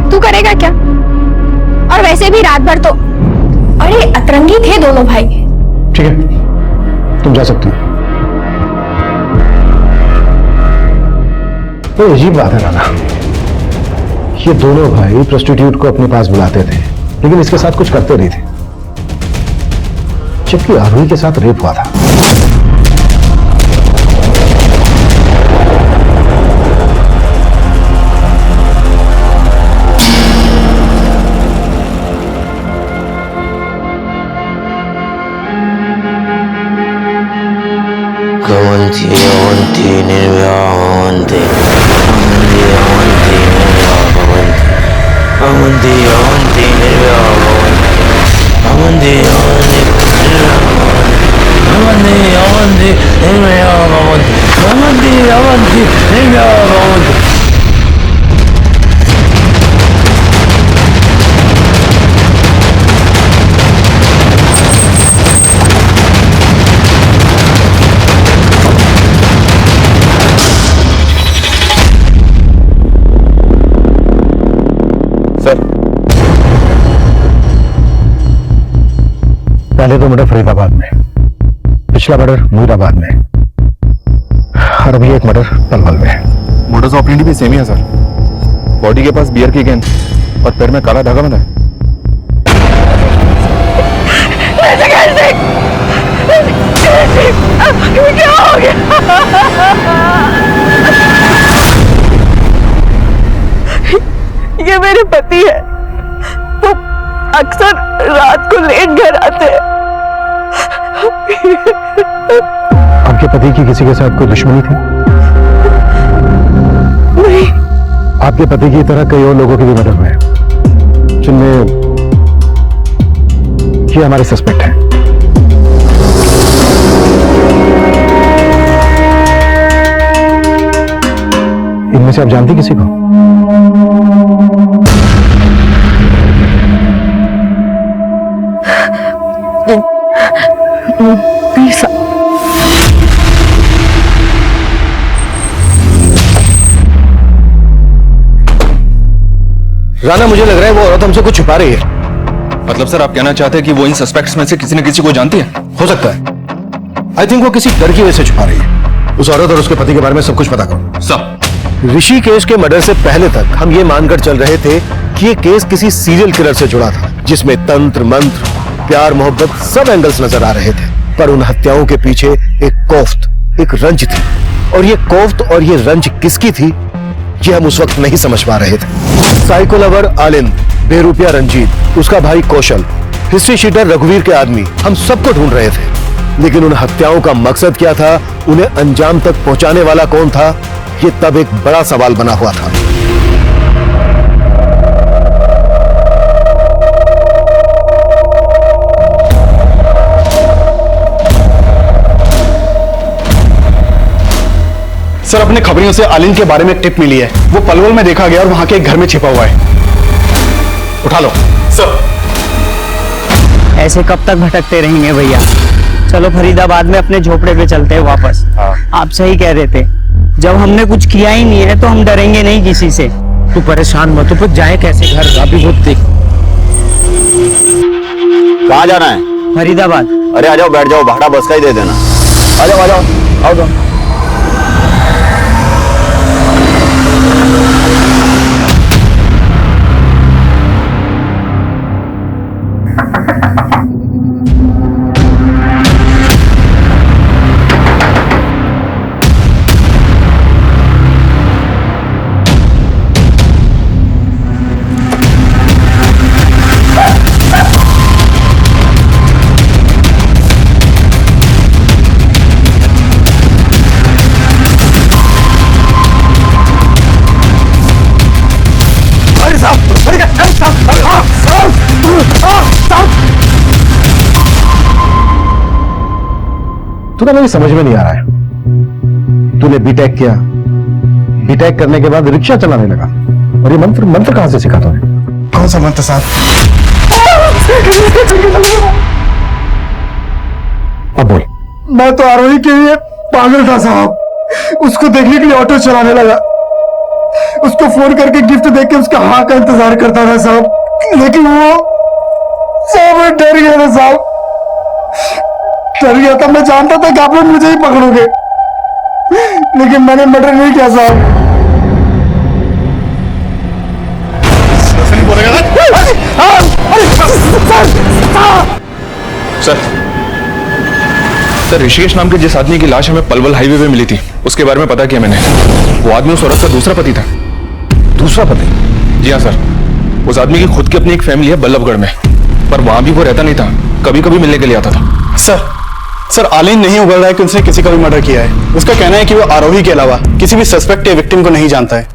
[SPEAKER 2] तू करेगा क्या? और वैसे भी रात भर तो अरे अतरंगी थे दोनों भाई।
[SPEAKER 4] ठीक है, तुम जा सकती हो। तो अजीब बात है राणा, ये दोनों भाई प्रोस्टिट्यूट को अपने पास बुलाते थे, लेकिन इसके साथ कुछ करते नहीं थे, जबकि आरोही के साथ रेप हुआ था। पहले तो मर्डर फरीदाबाद में, पिछला मर्डर मुरादाबाद में, और अभी एक मर्डर पलवल में।
[SPEAKER 1] मोडस ऑपरेंडी भी सेम ही है सर। बॉडी के पास बियर की गेंद और पैर में काला धागा बंधा है।
[SPEAKER 2] क्या हो गया? ये मेरे पति है। वो अक्सर रात को लेट घर आते हैं।
[SPEAKER 4] आपके पति की किसी के साथ कोई दुश्मनी थी?
[SPEAKER 2] नहीं।
[SPEAKER 4] आपके पति की तरह कई और लोगों की भी मर्डर हुए हैं, जिनमें ये हमारे सस्पेक्ट हैं। इनमें से आप जानती किसी को?
[SPEAKER 2] नहीं सर।
[SPEAKER 4] राना, मुझे लग रहा है वो औरत हमसे कुछ छुपा रही है।
[SPEAKER 1] मतलब सर आप कहना चाहते हैं कि वो इन सस्पेक्ट्स में से किसी न किसी को जानती है?
[SPEAKER 4] हो सकता है। आई थिंक वो किसी डर की वजह से छुपा रही है। उस औरत और उसके पति के बारे में सब कुछ पता करो।
[SPEAKER 1] सर
[SPEAKER 4] ऋषि केस के मर्डर से पहले तक हम ये मानकर चल रहे थे कि ये केस किसी सीरियल किलर से जुड़ा था, जिसमें तंत्र मंत्र, प्यार मोहब्बत सब एंगल्स नजर आ रहे थे। पर उन हत्याओं के पीछे एक कोफ्त, एक रंज थी, और ये कोफ्त और ये रंज किसकी थी ये हम उस वक्त नहीं समझ पा रहे थे। साइको लवर आलिंद, बेरुपिया रंजीत, उसका भाई कौशल, हिस्ट्री शीटर रघुवीर के आदमी, हम सबको ढूंढ रहे थे। लेकिन उन हत्याओं का मकसद क्या था, उन्हें अंजाम तक पहुंचाने वाला कौन था, ये तब एक बड़ा सवाल बना हुआ था।
[SPEAKER 7] सर अपने खबरियों से आलिन के बारे में एक टिप मिली है। वो पलवल में देखा गया और वहां के एक घर में छिपा हुआ है। उठा लो।
[SPEAKER 1] सर
[SPEAKER 5] ऐसे कब तक भटकते रहेंगे भैया? चलो फरीदाबाद में अपने झोपड़े पे चलते हैं वापस। आप सही कह रहे थे, जब हमने कुछ किया ही नहीं है तो हम डरेंगे नहीं किसी से।
[SPEAKER 8] तू परेशान मत हो, फिर जाए कैसे घर? अभी खुद देख।
[SPEAKER 10] कहाँ जाना है?
[SPEAKER 5] फरीदाबाद।
[SPEAKER 10] अरे आ जाओ, बैठ जाओ, भाड़ा बस का ही दे देना। आ जाओ आ जाओ, आओ जाओ।
[SPEAKER 4] तूने मेरी समझ में नहीं आ रहा है। तूने बीटेक किया, बीटेक करने के बाद रिक्शा चलाने लगा, और ये मंत्र मंत्र कहां से सीखा तूने?
[SPEAKER 7] कौन सा मंत्र साहब?
[SPEAKER 4] अब बोल।
[SPEAKER 7] मैं तो आरोही के लिए पागल था साहब। उसको देखने के लिए ऑटो चलाने लगा, उसको फोन करके गिफ्ट देख के उसका हाँ का इंतजार करता था साहब। लेकिन वो सब डर गया था साहब, डर गया था। मैं जानता था कि आप लोग मुझे ही पकड़ोगे, लेकिन मैंने मर्डर नहीं किया साहब।
[SPEAKER 1] सर ऋषिकेश नाम के जिस आदमी की लाश हमें पलवल हाईवे पे मिली थी, उसके बारे में पता किया मैंने। वो आदमी उस औरत का दूसरा पति था।
[SPEAKER 4] दूसरा पति?
[SPEAKER 1] जी हाँ सर। उस आदमी की खुद की अपनी एक फैमिली है बल्लभगढ़ में, पर वहां भी वो रहता नहीं था, कभी कभी मिलने के लिए आता था।
[SPEAKER 7] सर आलिन नहीं उगल रहा है कि उसने किसी का भी मर्डर किया है। उसका कहना है कि वो आरोही के अलावा किसी भी सस्पेक्ट या विक्टिम को नहीं जानता है।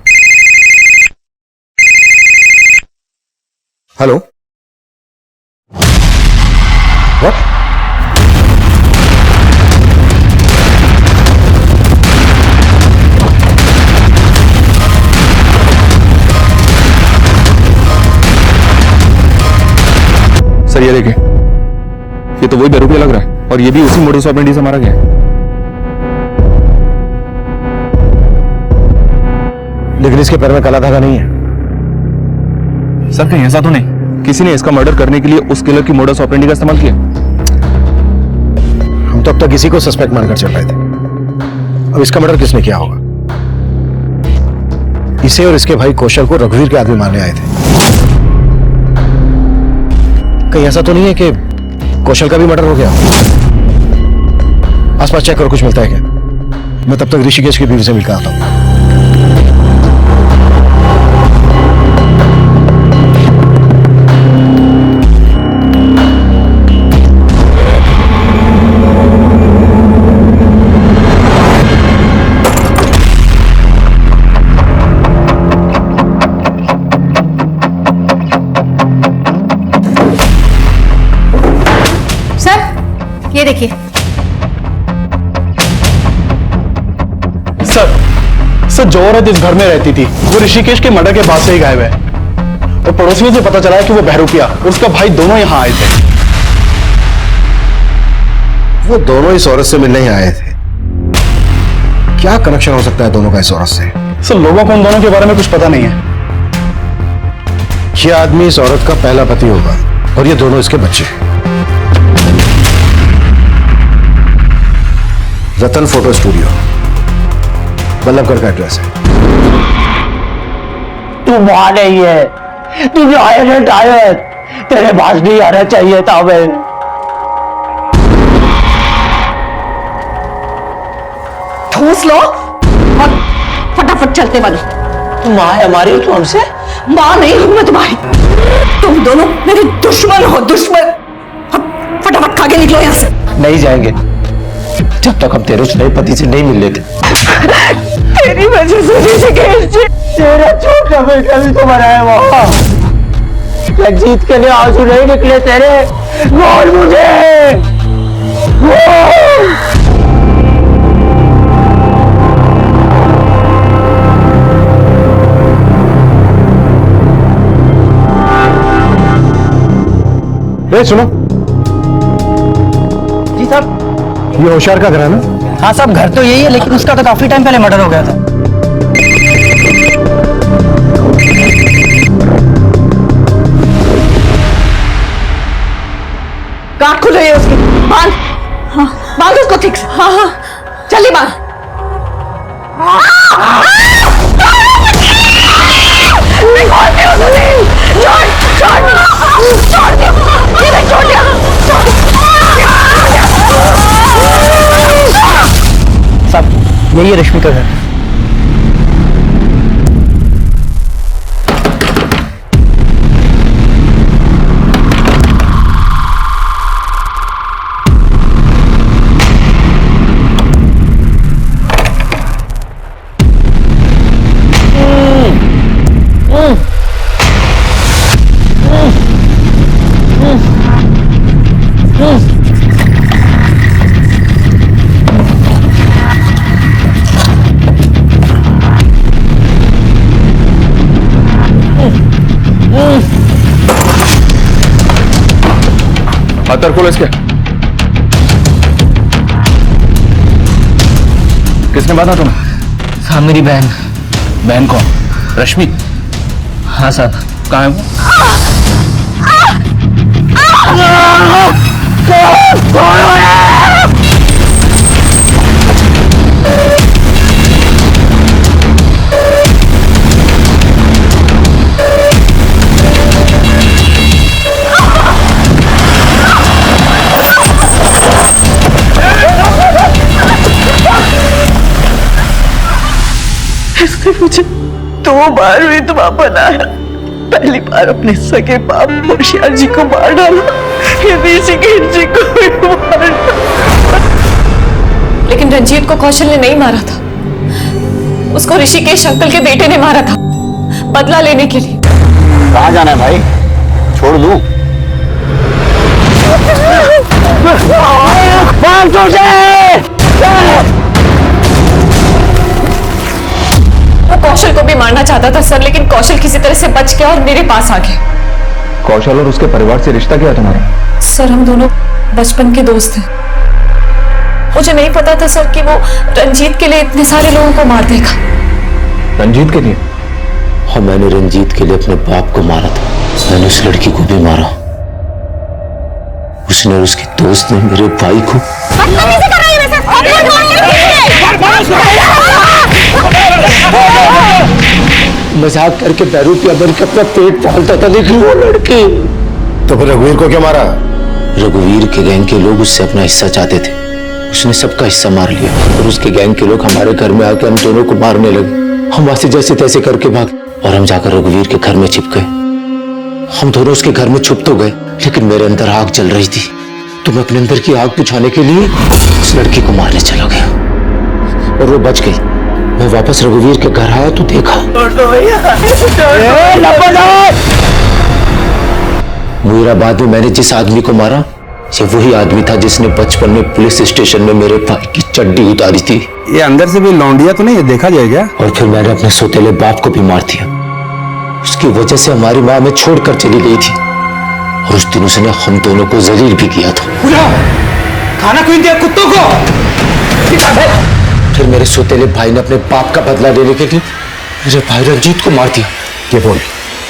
[SPEAKER 4] Hello, what?
[SPEAKER 1] सर ये देखिए, ये तो वही बेरुपिया लग रहा है, और ये भी उसी मोडस ऑपरेंडी से मारा गया है।
[SPEAKER 4] लेकिन इसके पैर में काला धागा नहीं है।
[SPEAKER 1] सर कहीं ऐसा तो नहीं किसी ने इसका मर्डर करने के लिए उस किलर की मोडस ऑपरेंडी का इस्तेमाल किया?
[SPEAKER 4] तो अब तक इसी को सस्पेक्ट मानकर चल रहे थे। अब इसका मर्डर किसने किया होगा? इसे और इसके भाई कौशल को रघुवीर के आदमी मारने आए थे। कहीं ऐसा तो नहीं है कि कौशल का भी मर्डर हो गया? आसपास चेक करो, कुछ मिलता है क्या? मैं तब तक ऋषिकेश की बीवी से मिलकर आता हूं।
[SPEAKER 9] ये देखिए
[SPEAKER 7] सर जो औरत इस घर में रहती थी वो ऋषिकेश के मर्डर के बाद से ही गायब है, और पड़ोसियों से पता चला है कि वो बहरूपिया और उसका भाई दोनों यहाँ आए थे।
[SPEAKER 4] वो दोनों इस औरत से मिलने ही आए थे। क्या कनेक्शन हो सकता है दोनों का इस औरत से?
[SPEAKER 7] सर लोगों को उन दोनों के बारे में कुछ पता नहीं है।
[SPEAKER 4] ये आदमी इस औरत का पहला पति होगा और ये दोनों इसके बच्चे। रतन फोटो स्टूडियो, बल्लभगढ़ का एड्रेस है।
[SPEAKER 8] तू वहां नहीं है, तू आयत है टायत, तेरे पास नहीं आना चाहिए था। मैं
[SPEAKER 9] ठूस लो और फटाफट चलते बनो।
[SPEAKER 8] माँ है हमारी, कौन से?
[SPEAKER 9] मां नहीं हूं मैं तुम्हारी, तुम दोनों मेरे दुश्मन हो, दुश्मन। फटाफट खा के निकलो यहां से।
[SPEAKER 8] नहीं जाएंगे जब तक हम तेरे उस नए पति से नहीं मिल लेते।
[SPEAKER 9] तेरी वजह से ऋषिकेश जी,
[SPEAKER 8] तेरा छोटा बेटा भी तो मरा है वहां। रंजीत के लिए आंसू नहीं निकले तेरे, बोल मुझे बोल।
[SPEAKER 4] सुनो
[SPEAKER 5] जी साहब।
[SPEAKER 4] ये होशियार का घर है ना?
[SPEAKER 5] हाँ साहब, घर तो यही है, लेकिन उसका तो काफी टाइम पहले मर्डर हो गया था।
[SPEAKER 9] गांठ खुल रही है उसकी, बांध। हाँ, बांध उसको ठीक से। हाँ हाँ, जल्दी बांध।
[SPEAKER 5] साहब यही है रश्मि का घर।
[SPEAKER 1] हतर खोलो इसके। किसने बांधा तुम्हें?
[SPEAKER 5] हाँ मेरी बहन।
[SPEAKER 1] बहन कौन? रश्मि?
[SPEAKER 5] हाँ साहब।
[SPEAKER 1] कहाँ है वो?
[SPEAKER 9] इसने मुझे 2 बार विधवा बनाया। पहली बार अपने सगे बाप होशियार जी को मार डाला, फिर ऋषिकेश जी को भी मार डाला। लेकिन रंजीत को कौशल ने नहीं मारा था, उसको ऋषिकेश अंकल के बेटे ने मारा था, बदला लेने के लिए।
[SPEAKER 10] कहाँ जाना है भाई? छोड़ दूं?
[SPEAKER 2] वो कौशल को भी मारना चाहता था सर, लेकिन कौशल किसी तरह से बच गया और मेरे पास आ गया।
[SPEAKER 1] कौशल और उसके परिवार से रिश्ता क्या है तुम्हारा?
[SPEAKER 2] सर हम दोनों बचपन के दोस्त हैं। मुझे नहीं पता था सर कि वो रंजीत के लिए इतने सारे लोगों को मार देगा।
[SPEAKER 1] रंजीत के लिए?
[SPEAKER 8] और मैंने रंजीत के लिए अपने बाप को मारा था, मैंने उस लड़की को भी मारा।
[SPEAKER 10] उसने और उसके दोस्त ने मेरे भाई को मजाक करके बैरूपिया बन के अपना पेट पालता था, लेकिन वो लड़के।
[SPEAKER 4] तो फिर रघुवीर को क्या मारा?
[SPEAKER 10] रघुवीर के गैंग के लोग उससे अपना हिस्सा चाहते थे, उसने सबका हिस्सा मार लिया और उसके गैंग के लोग हमारे घर में आकर हम दोनों को मारने लगे। हम वहां से जैसे तैसे करके भाग और हम जाकर रघुवीर के घर में छिप गए। हम दोनों उसके घर में छुप तो गए, लेकिन मेरे अंदर आग जल रही थी, तो मैं अपने अंदर की आग बुझाने के लिए उस लड़की को मारने चला गया और वो बच गई। मैं वापस रघुवीर के घर आया तो देखा मुईराबाद में मैंने जिस आदमी को मारा, ये वही आदमी था जिसने बचपन में पुलिस स्टेशन में मेरे भाई की चड्डी उतारी थी।
[SPEAKER 6] ये अंदर से भी लौंडिया तो नहीं है, देखा जाएगा।
[SPEAKER 10] और फिर मैंने अपने सौतेले बाप को भी मार दिया। उसकी वजह से हमारी माँ हमें छोड़कर चली गई थी और उस दिन उसने हम दोनों को जलील भी किया था।
[SPEAKER 6] खाना क्यों दिया कुत्तों को?
[SPEAKER 10] फिर मेरे सौतेले भाई ने अपने बाप का बदला लेने के लिए मेरे भाई रंजीत को मार दिया।
[SPEAKER 4] ये बोल,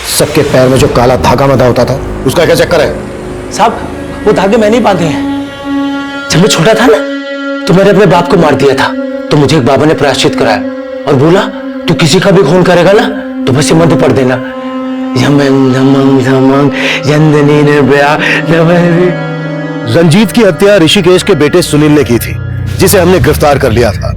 [SPEAKER 4] सबके पैर में जो काला धागा बंधा होता था, उसका क्या चक्कर है?
[SPEAKER 10] साहब, वो धागे मैंने ही बांधे हैं। जब मैं छोटा था ना, तो मैंने अपने बाप को मार दिया था, तो मुझे एक बाबा ने प्रायश्चित कराया और बोला तू किसी का भी खून करेगा ना तो बस ये मंत्र पढ़ देना,
[SPEAKER 4] रंजीत की हत्या ऋषिकेश के बेटे सुनील ने की थी, जिसे हमने गिरफ्तार कर लिया था।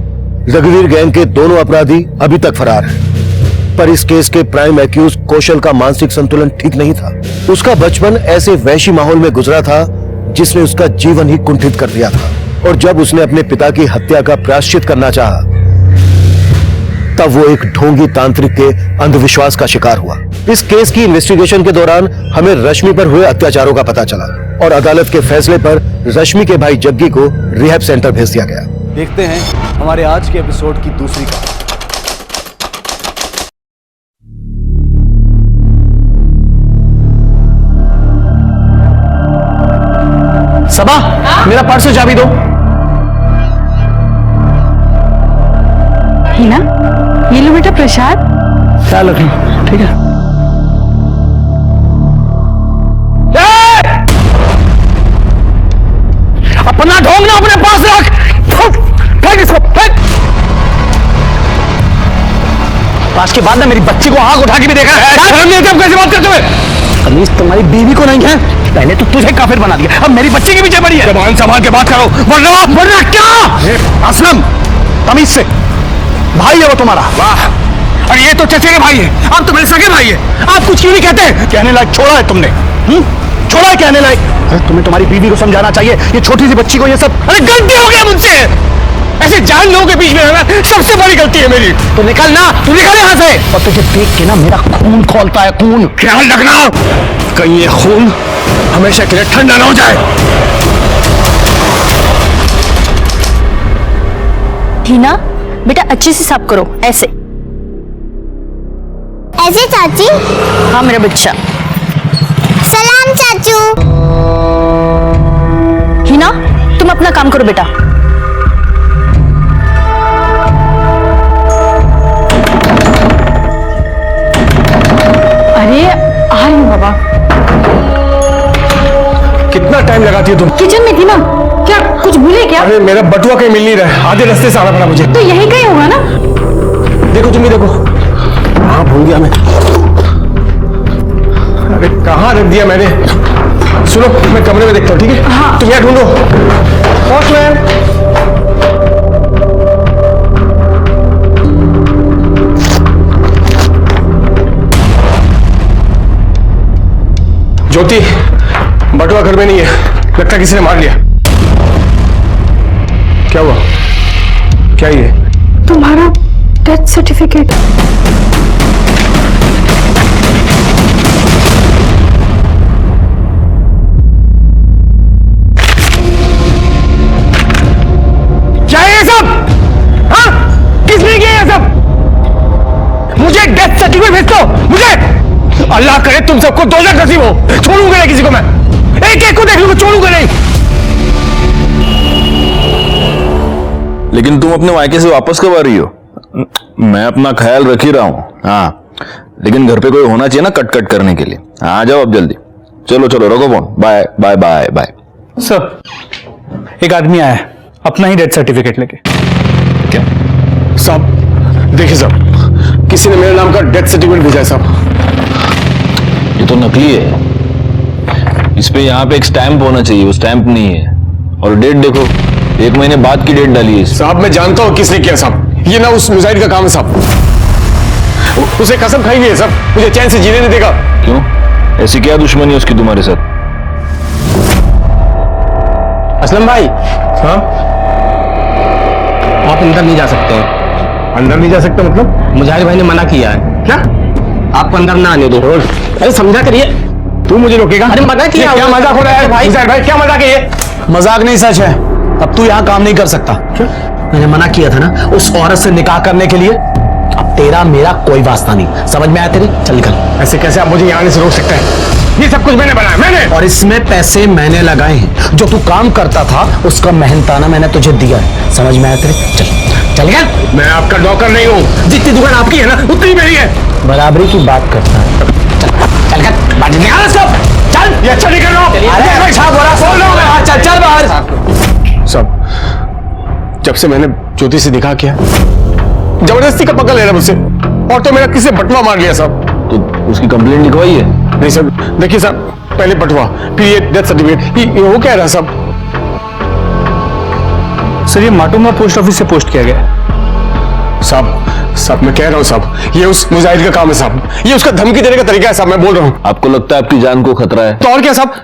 [SPEAKER 4] रघुवीर गैंग के दोनों अपराधी अभी तक फरार हैं, पर इस केस के प्राइम एक्यूज कौशल का मानसिक संतुलन ठीक नहीं था। उसका बचपन ऐसे वैशी माहौल में गुजरा था जिसने उसका जीवन ही कुंठित कर दिया था, और जब उसने अपने पिता की हत्या का प्रायश्चित करना चाहा, तब वो एक ढोंगी तांत्रिक के अंधविश्वास का शिकार हुआ। इस केस की इन्वेस्टिगेशन के दौरान हमें रश्मि पर हुए अत्याचारों का पता चला और अदालत के फैसले पर रश्मि के भाई जग्गी को रिहैब सेंटर भेज दिया गया।
[SPEAKER 7] देखते हैं हमारे आज के एपिसोड की दूसरी कहानी।
[SPEAKER 3] सबा, मेरा पर्स और चाबी दो।
[SPEAKER 2] हिना, ये लो बेटा प्रसाद।
[SPEAKER 3] ख्याल रखना, ठीक है। अपना ढोंग ना अपने पास रख। फेंक इसको, फेंक। आज के बाद ना मेरी बच्ची को आग उठा के भी देखा है। शर्म नहीं आती? अब कैसे बात करते हुए? कमीज तुम्हारी बीवी को नहीं है, पहले तो तुझे काफिर बना दिया, अब मेरी बच्ची के पीछे पड़ी है। जबान संभाल के बात करो, वरना क्या? असलम, तमीज से। भाई है वो तुम्हारा। वाह, और ये तो चचेरे भाई है, आप तो मेरे सगे भाई है। आप कुछ क्यों नहीं कहते? कहने लायक छोड़ा है तुमने, छोड़ा है कहने लायक। तुम्हें तुम्हारी बीवी को समझाना चाहिए, ये छोटी सी बच्ची को ये सब। अरे गलती हो गया मुझसे, ऐसे जान लोगों के बीच में रहना सबसे बड़ी गलती है मेरी। तो निकल ना, तू निकल यहाँ से। और तुझे देख के ना मेरा खून खौलता है, खून। ख्याल रखना कहीं ये खून हमेशा के लिए ठंडा ना हो जाए।
[SPEAKER 2] हिना, बेटा अच्छे से साफ करो, ऐसे
[SPEAKER 11] ऐसे चाची।
[SPEAKER 2] हाँ मेरा बच्चा।
[SPEAKER 11] सलाम चाचू।
[SPEAKER 2] हिना, तुम अपना काम करो बेटा। अरे आ रही हूँ बाबा।
[SPEAKER 3] कितना टाइम लगाती हो तुम?
[SPEAKER 2] किचन में थी ना। क्या कुछ भूले क्या?
[SPEAKER 3] अरे मेरा बटुआ कहीं मिल नहीं रहा है, आधे रास्ते से आना पड़ा मुझे।
[SPEAKER 2] तो यही कहीं होगा ना।
[SPEAKER 3] देखो तुम भी देखो। हाँ भूल गया मैं। अरे कहाँ रख दिया मैंने? सुनो, मैं कमरे में देखता हूँ, ठीक है? हाँ। तुम यहाँ ढूंढो। वॉचमैन। ज्योति, बटुआ घर में नहीं है, लगता किसी ने मार लिया। क्या हुआ? क्या ये?
[SPEAKER 2] तुम्हारा डेथ सर्टिफिकेट।
[SPEAKER 3] क्या है ये सब? हाँ? किसने किया ये सब? मुझे डेथ सर्टिफिकेट भेज दो, मुझे। अल्लाह करे तुम सबको दोजख नसीब हो। छोड़ूंगा नहीं किसी को मैं, एक एक को देख लूंगा, छोड़ूंगा नहीं।
[SPEAKER 1] लेकिन तुम अपने मायके से वापस कब आ रही हो? मैं अपना ख्याल रख ही रहा हूँ। हाँ, लेकिन घर पे कोई होना चाहिए ना कट कट करने के लिए। आ जाओ अब जल्दी। चलो चलो, रखो phone. Bye bye bye bye.
[SPEAKER 3] Sir, एक आदमी आया है अपना ही डेथ सर्टिफिकेट लेके।
[SPEAKER 1] क्या?
[SPEAKER 4] साहब देखिए साहब, किसी ने मेरे नाम का डेथ सर्टिफिकेट भेजा है साहब।
[SPEAKER 10] ये तो नकली है। इस पे यहाँ पे एक स्टैंप होना चाहिए, वो स्टैंप नहीं है। और डेट देखो, 1 महीने बाद की डेट डाली है।
[SPEAKER 4] साहब मैं जानता हूँ किसने किया साहब, ये ना उस मुजाहिद का काम है साहब। उसे कसम खाई हुई है साहब, मुझे चैन से जीने नहीं देगा।
[SPEAKER 10] क्यों? ऐसी क्या दुश्मनी है उसकी तुम्हारे साथ?
[SPEAKER 3] असलम भाई, हाँ, आप अंदर नहीं जा सकते हैं।
[SPEAKER 4] अंदर नहीं जा सकता मतलब?
[SPEAKER 3] मुजाहिद भाई ने मना किया है।
[SPEAKER 4] क्या?
[SPEAKER 3] आपको अंदर ना आने दो। अरे समझा करिए।
[SPEAKER 4] तू मुझे रोकेगा?
[SPEAKER 3] अरे मना किया।
[SPEAKER 4] क्या मजाक हो रहा है भाई? भाई क्या मजाक है ये?
[SPEAKER 3] मजाक नहीं, सच है। अब तू यहाँ काम नहीं कर सकता। क्यों? मैंने मना किया था ना उस औरत से निकाह करने के लिए। अब तेरा मेरा कोई वास्ता नहीं, समझ में आया तेरे? चल निकल।
[SPEAKER 4] ऐसे कैसे आप मुझे यहाँ आने से रोक सकते हैं? ये सब कुछ मैंने बनाया, मैंने।
[SPEAKER 3] और इसमें पैसे मैंने लगाए हैं। जो तू काम करता था उसका मेहनताना मैंने तुझे दिया है, समझ में आया तेरे? चल चल गया।
[SPEAKER 4] मैं आपका नौकर नहीं हूँ, जितनी दुकान आपकी है ना उतनी मेरी है।
[SPEAKER 3] बराबरी की बात करता है। चल कर बात निकाल इसको। चल,
[SPEAKER 4] ये अच्छा नहीं कर रहा हूँ।
[SPEAKER 3] अरे साहब बोला बोल रहा हूँ मैं। चल चल बाहर।
[SPEAKER 4] सब जब से मैंने ज्योति से निकाह किया, जबरदस्ती का पकड़ ले रहा मुझसे, और तो मेरा किसी बटवा मार लिया साहब।
[SPEAKER 10] तो उसकी कंप्लेंट लिखवाई है?
[SPEAKER 4] नहीं सर, देखिए साहब, पहले बटवा फिर ये डेथ सर्टिफिकेट, ये वो कह रहा साहब।
[SPEAKER 3] सर ये माटुंगा पोस्ट ऑफिस से पोस्ट किया गया।
[SPEAKER 4] साहब मैं कह रहा हूँ साहब, ये उस मुजाहिद का काम है साहब। ये उसका धमकी देने का तरीका है साहब, मैं बोल रहा हूँ।
[SPEAKER 10] आपको लगता है आपकी जान को खतरा है?
[SPEAKER 4] तो और क्या साहब?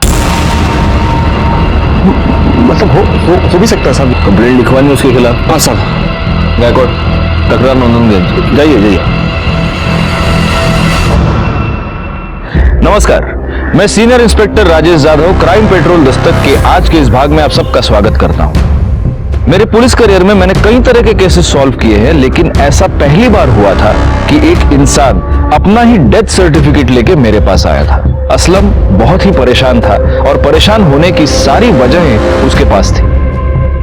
[SPEAKER 4] मतलब हो भी सकता है साहब।
[SPEAKER 10] कंप्लेंट लिखवानी है उसके खिलाफ?
[SPEAKER 4] हाँ साहब।
[SPEAKER 10] गायकवाड़, तकरार नंदनगंज, जाइए जाइए। नमस्कार, मैं senior inspector Rajesh Jadhav, crime petrol Dastak के आज के इस भाग में आप सबका स्वागत करता हूं। मेरे पुलिस करियर में मैंने कई तरह के केसेस सॉल्व किए हैं, लेकिन ऐसा पहली बार हुआ था कि एक इंसान अपना ही डेथ सर्टिफिकेट लेके मेरे पास आया था। असलम बहुत ही परेशान था और परेशान होने की सारी वजहें उसके पास थी।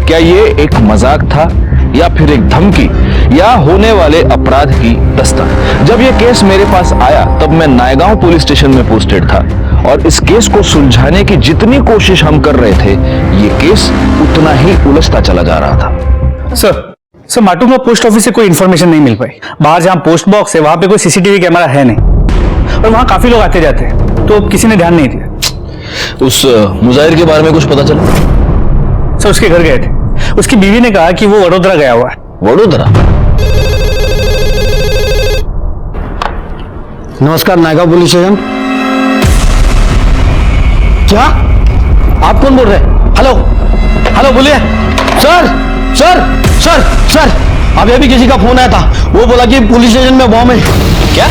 [SPEAKER 10] क्या ये एक मजाक था या फिर एक धमकी या होने वाले अपराध की दस्तक? जब यह केस मेरे पास आया तब मैं नायगांव पुलिस स्टेशन में पोस्टेड था और इस केस को सुलझाने की जितनी कोशिश हम कर रहे थे, ये केस उतना ही उलझता चला जा रहा था।
[SPEAKER 3] सर माटुंगा पोस्ट ऑफिस से कोई इन्फॉर्मेशन नहीं मिल पाई। बाहर जहां पोस्ट बॉक्स है वहां पे कोई सीसीटीवी कैमरा है नहीं, और वहां काफी लोग आते जाते हैं, तो किसी ने ध्यान नहीं दिया।
[SPEAKER 10] उस मुजाहिर के बारे में कुछ पता चला?
[SPEAKER 3] सर उसके घर गए थे, उसकी बीवी ने कहा कि वो वडोदरा गया हुआ है।
[SPEAKER 10] वडोदरा?
[SPEAKER 3] नमस्कार, नायगांव पुलिस स्टेशन। क्या आप कौन बोल रहे हैं? हेलो हेलो बोलिए। सर सर सर सर अभी अभी किसी का फोन आया था, वो बोला कि पुलिस स्टेशन में बॉम्ब है।
[SPEAKER 10] क्या?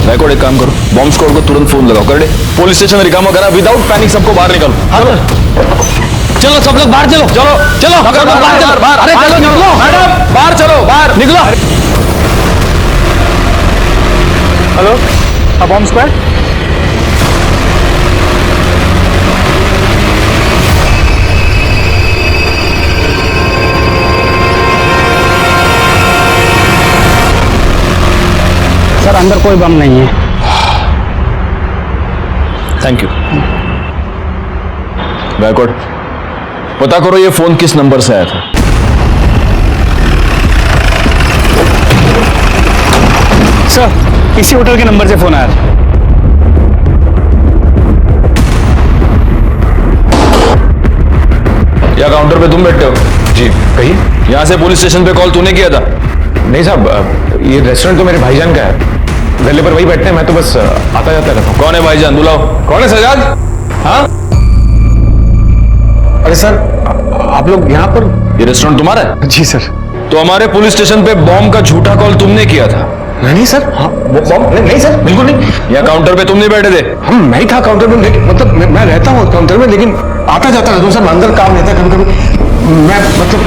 [SPEAKER 10] गायकवाड़ एक काम करो, बॉम्ब स्क्वाड को तुरंत फोन लगाओ। कर दे, पुलिस स्टेशन रिकामा करा, विदाउट पैनिक सबको बाहर निकालो।
[SPEAKER 3] हाँ सर। चलो सब लोग बाहर चलो। चलो चलो सब लोग बाहर चलो। अरे चलो निकलो मैडम, बाहर चलो, बाहर निकलो। Hello, bomb squad? सर अंदर कोई बम नहीं है।
[SPEAKER 10] Thank you. गायकवाड़, पता करो ये फोन किस नंबर से आया था।
[SPEAKER 3] सर इसी होटल के नंबर से फोन आया था।
[SPEAKER 10] या काउंटर पे तुम बैठते हो?
[SPEAKER 4] जी कहिए।
[SPEAKER 10] यहां से पुलिस स्टेशन पे कॉल तूने किया था?
[SPEAKER 4] नहीं साहब, ये रेस्टोरेंट तो मेरे भाईजान का है, गले पर वही बैठते हैं, मैं तो बस आता जाता रहता हूँ।
[SPEAKER 10] कौन है भाईजान? बुलाओ।
[SPEAKER 4] कौन है सजाद? हाँ अरे सर, आप लोग यहाँ पर?
[SPEAKER 10] ये रेस्टोरेंट तुम्हारा है?
[SPEAKER 4] जी सर।
[SPEAKER 10] तो हमारे पुलिस स्टेशन पे बॉम्ब का झूठा कॉल तुमने किया था?
[SPEAKER 4] नहीं सर, हाँ वो बॉम्ब नहीं सर, बिल्कुल नहीं।
[SPEAKER 10] या काउंटर पे तुम नहीं बैठे थे?
[SPEAKER 4] हम मैं ही था काउंटर में, लेकिन मतलब मैं रहता हूँ काउंटर में, लेकिन आता जाता रहता हूँ सर, अंदर काम रहता है कभी कभी, मैं मतलब।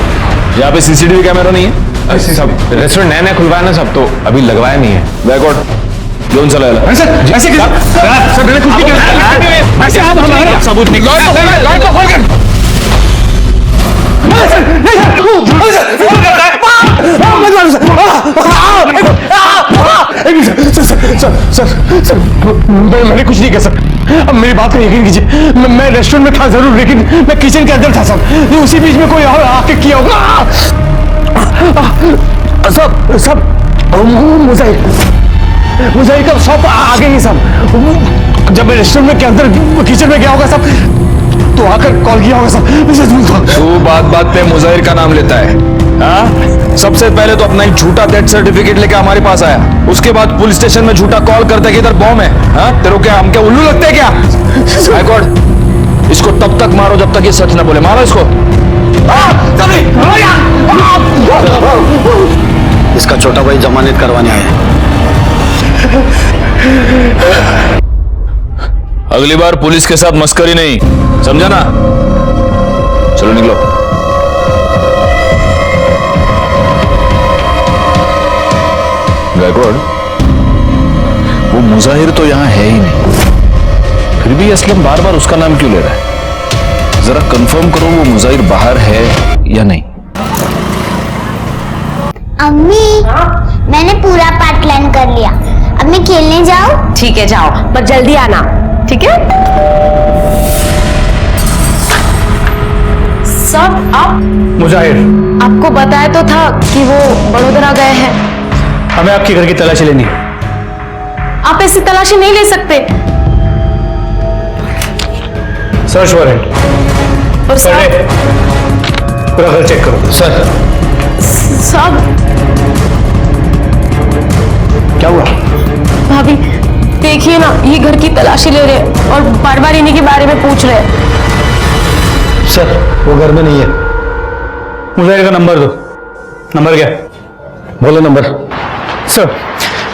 [SPEAKER 10] यहाँ पे सीसीटीवी कैमरा नहीं है?
[SPEAKER 4] सब रेस्टोरेंट नया नया खुलवाया ना सब, तो अभी लगवाया नहीं है।
[SPEAKER 10] गायकवाड़, जोन चला सर
[SPEAKER 4] ऐसे सर मैंने कुछ नहीं किया। ऐसे आप हमारा सबूत निकालो।
[SPEAKER 3] सर मैंने कुछ नहीं किया सर। अब मेरी बात का यकीन कीजिए, मैं रेस्टोरेंट में था जरूर, लेकिन मैं किचन के अंदर था सर। ये उसी बीच में कोई और आके किया होगा। सब मुझे का शॉप आगे ही सब। जब मैं रेस्टोरेंट के अंदर किचन में गया होगा सब, तो आकर कॉल किया होगा सब।
[SPEAKER 1] तू बात पे मुजाहिर का नाम लेता है? हाँ? सबसे पहले तो अपना एक झूठा डेथ सर्टिफिकेट लेके हमारे पास आया, उसके बाद पुलिस स्टेशन में झूठा कॉल करता है कि इधर बॉम्ब है। हाँ? तेरे क्या हम क्या उल्लू लगते हैं क्या? माय गॉड, इसको तब तक मारो जब तक ये सच ना बोले। मारो इसको।
[SPEAKER 3] इसका छोटा भाई जमानत करवाने आया है।
[SPEAKER 1] अगली बार पुलिस के साथ मस्करी नहीं, समझा ना? चलो निकलो। गायकवाड़, वो मुजाहिर तो यहां है ही नहीं, फिर भी असलम बार बार उसका नाम क्यों ले रहा है? जरा कंफर्म करो वो मुजाहिर बाहर है या नहीं।
[SPEAKER 11] अम्मी, मैंने पूरा पार्ट प्लान कर लिया। अब मैं खेलने जाऊं?
[SPEAKER 9] ठीक है जाओ, पर जल्दी आना, ठीक है? सब आप
[SPEAKER 3] मुजाहिर,
[SPEAKER 9] आपको बताया तो था कि वो बड़ोदरा गए हैं।
[SPEAKER 3] हमें आपके घर की तलाशी लेनी है।
[SPEAKER 9] आप ऐसी तलाशी नहीं ले सकते।
[SPEAKER 3] Search warrant.
[SPEAKER 9] और
[SPEAKER 3] पूरा घर चेक करो। सर
[SPEAKER 9] सब
[SPEAKER 3] क्या हुआ?
[SPEAKER 9] भाभी देखिए ना, ये घर की तलाशी ले रहे हैं और बार बार इन्हीं के बारे में पूछ रहे हैं।
[SPEAKER 3] सर वो घर में नहीं है। मुजाहिर का नंबर दो। नंबर क्या? बोलो नंबर। सर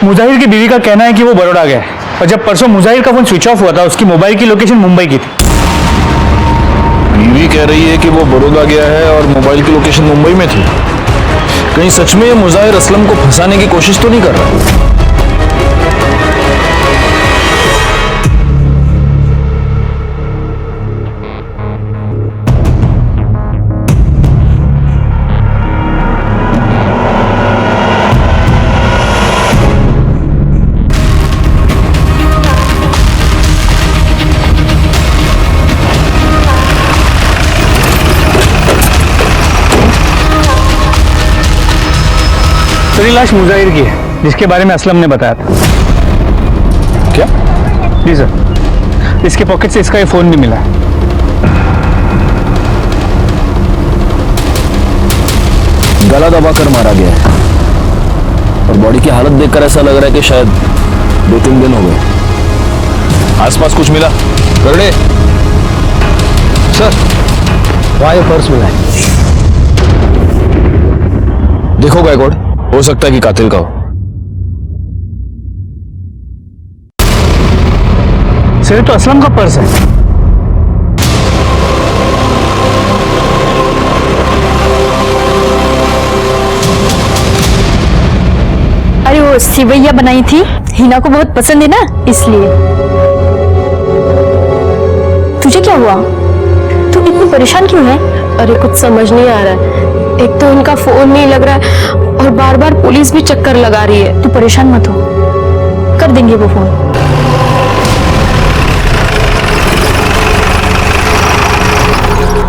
[SPEAKER 3] मुजाहिर की बीवी का कहना है कि वो बड़ौदा गया है, और जब परसों मुजाहिर का फोन स्विच ऑफ हुआ था, उसकी मोबाइल की लोकेशन मुंबई की थी।
[SPEAKER 1] बीवी कह रही है कि वो बड़ौदा गया है और मोबाइल की लोकेशन मुंबई में थी। कहीं सच में ये मुजाहिर असलम को फंसाने की कोशिश तो नहीं कर रहा?
[SPEAKER 3] तेरी लाश मुजाहिर की है, जिसके बारे में असलम ने बताया था।
[SPEAKER 1] क्या?
[SPEAKER 3] जी सर, इसके पॉकेट से इसका ये फोन भी मिला।
[SPEAKER 1] गला दबाकर मारा गया है और बॉडी की हालत देखकर ऐसा लग रहा है कि शायद 2-3 दिन हो गए। आसपास कुछ मिला? करड़े सर,
[SPEAKER 3] वहां ये पर्स मिला है।
[SPEAKER 1] देखो गायकवाड़, हो सकता है कि कातिल का हो।
[SPEAKER 3] सर तो असलम का पर्स है।
[SPEAKER 2] अरे वो सिवैया बनाई थी, हिना को बहुत पसंद है ना, इसलिए। तुझे क्या हुआ? तू इतनी परेशान क्यों है?
[SPEAKER 9] अरे कुछ समझ नहीं आ रहा है। एक तो इनका फोन नहीं लग रहा है और बार बार पुलिस भी चक्कर लगा रही है।
[SPEAKER 2] तू परेशान मत हो, कर देंगे वो फोन।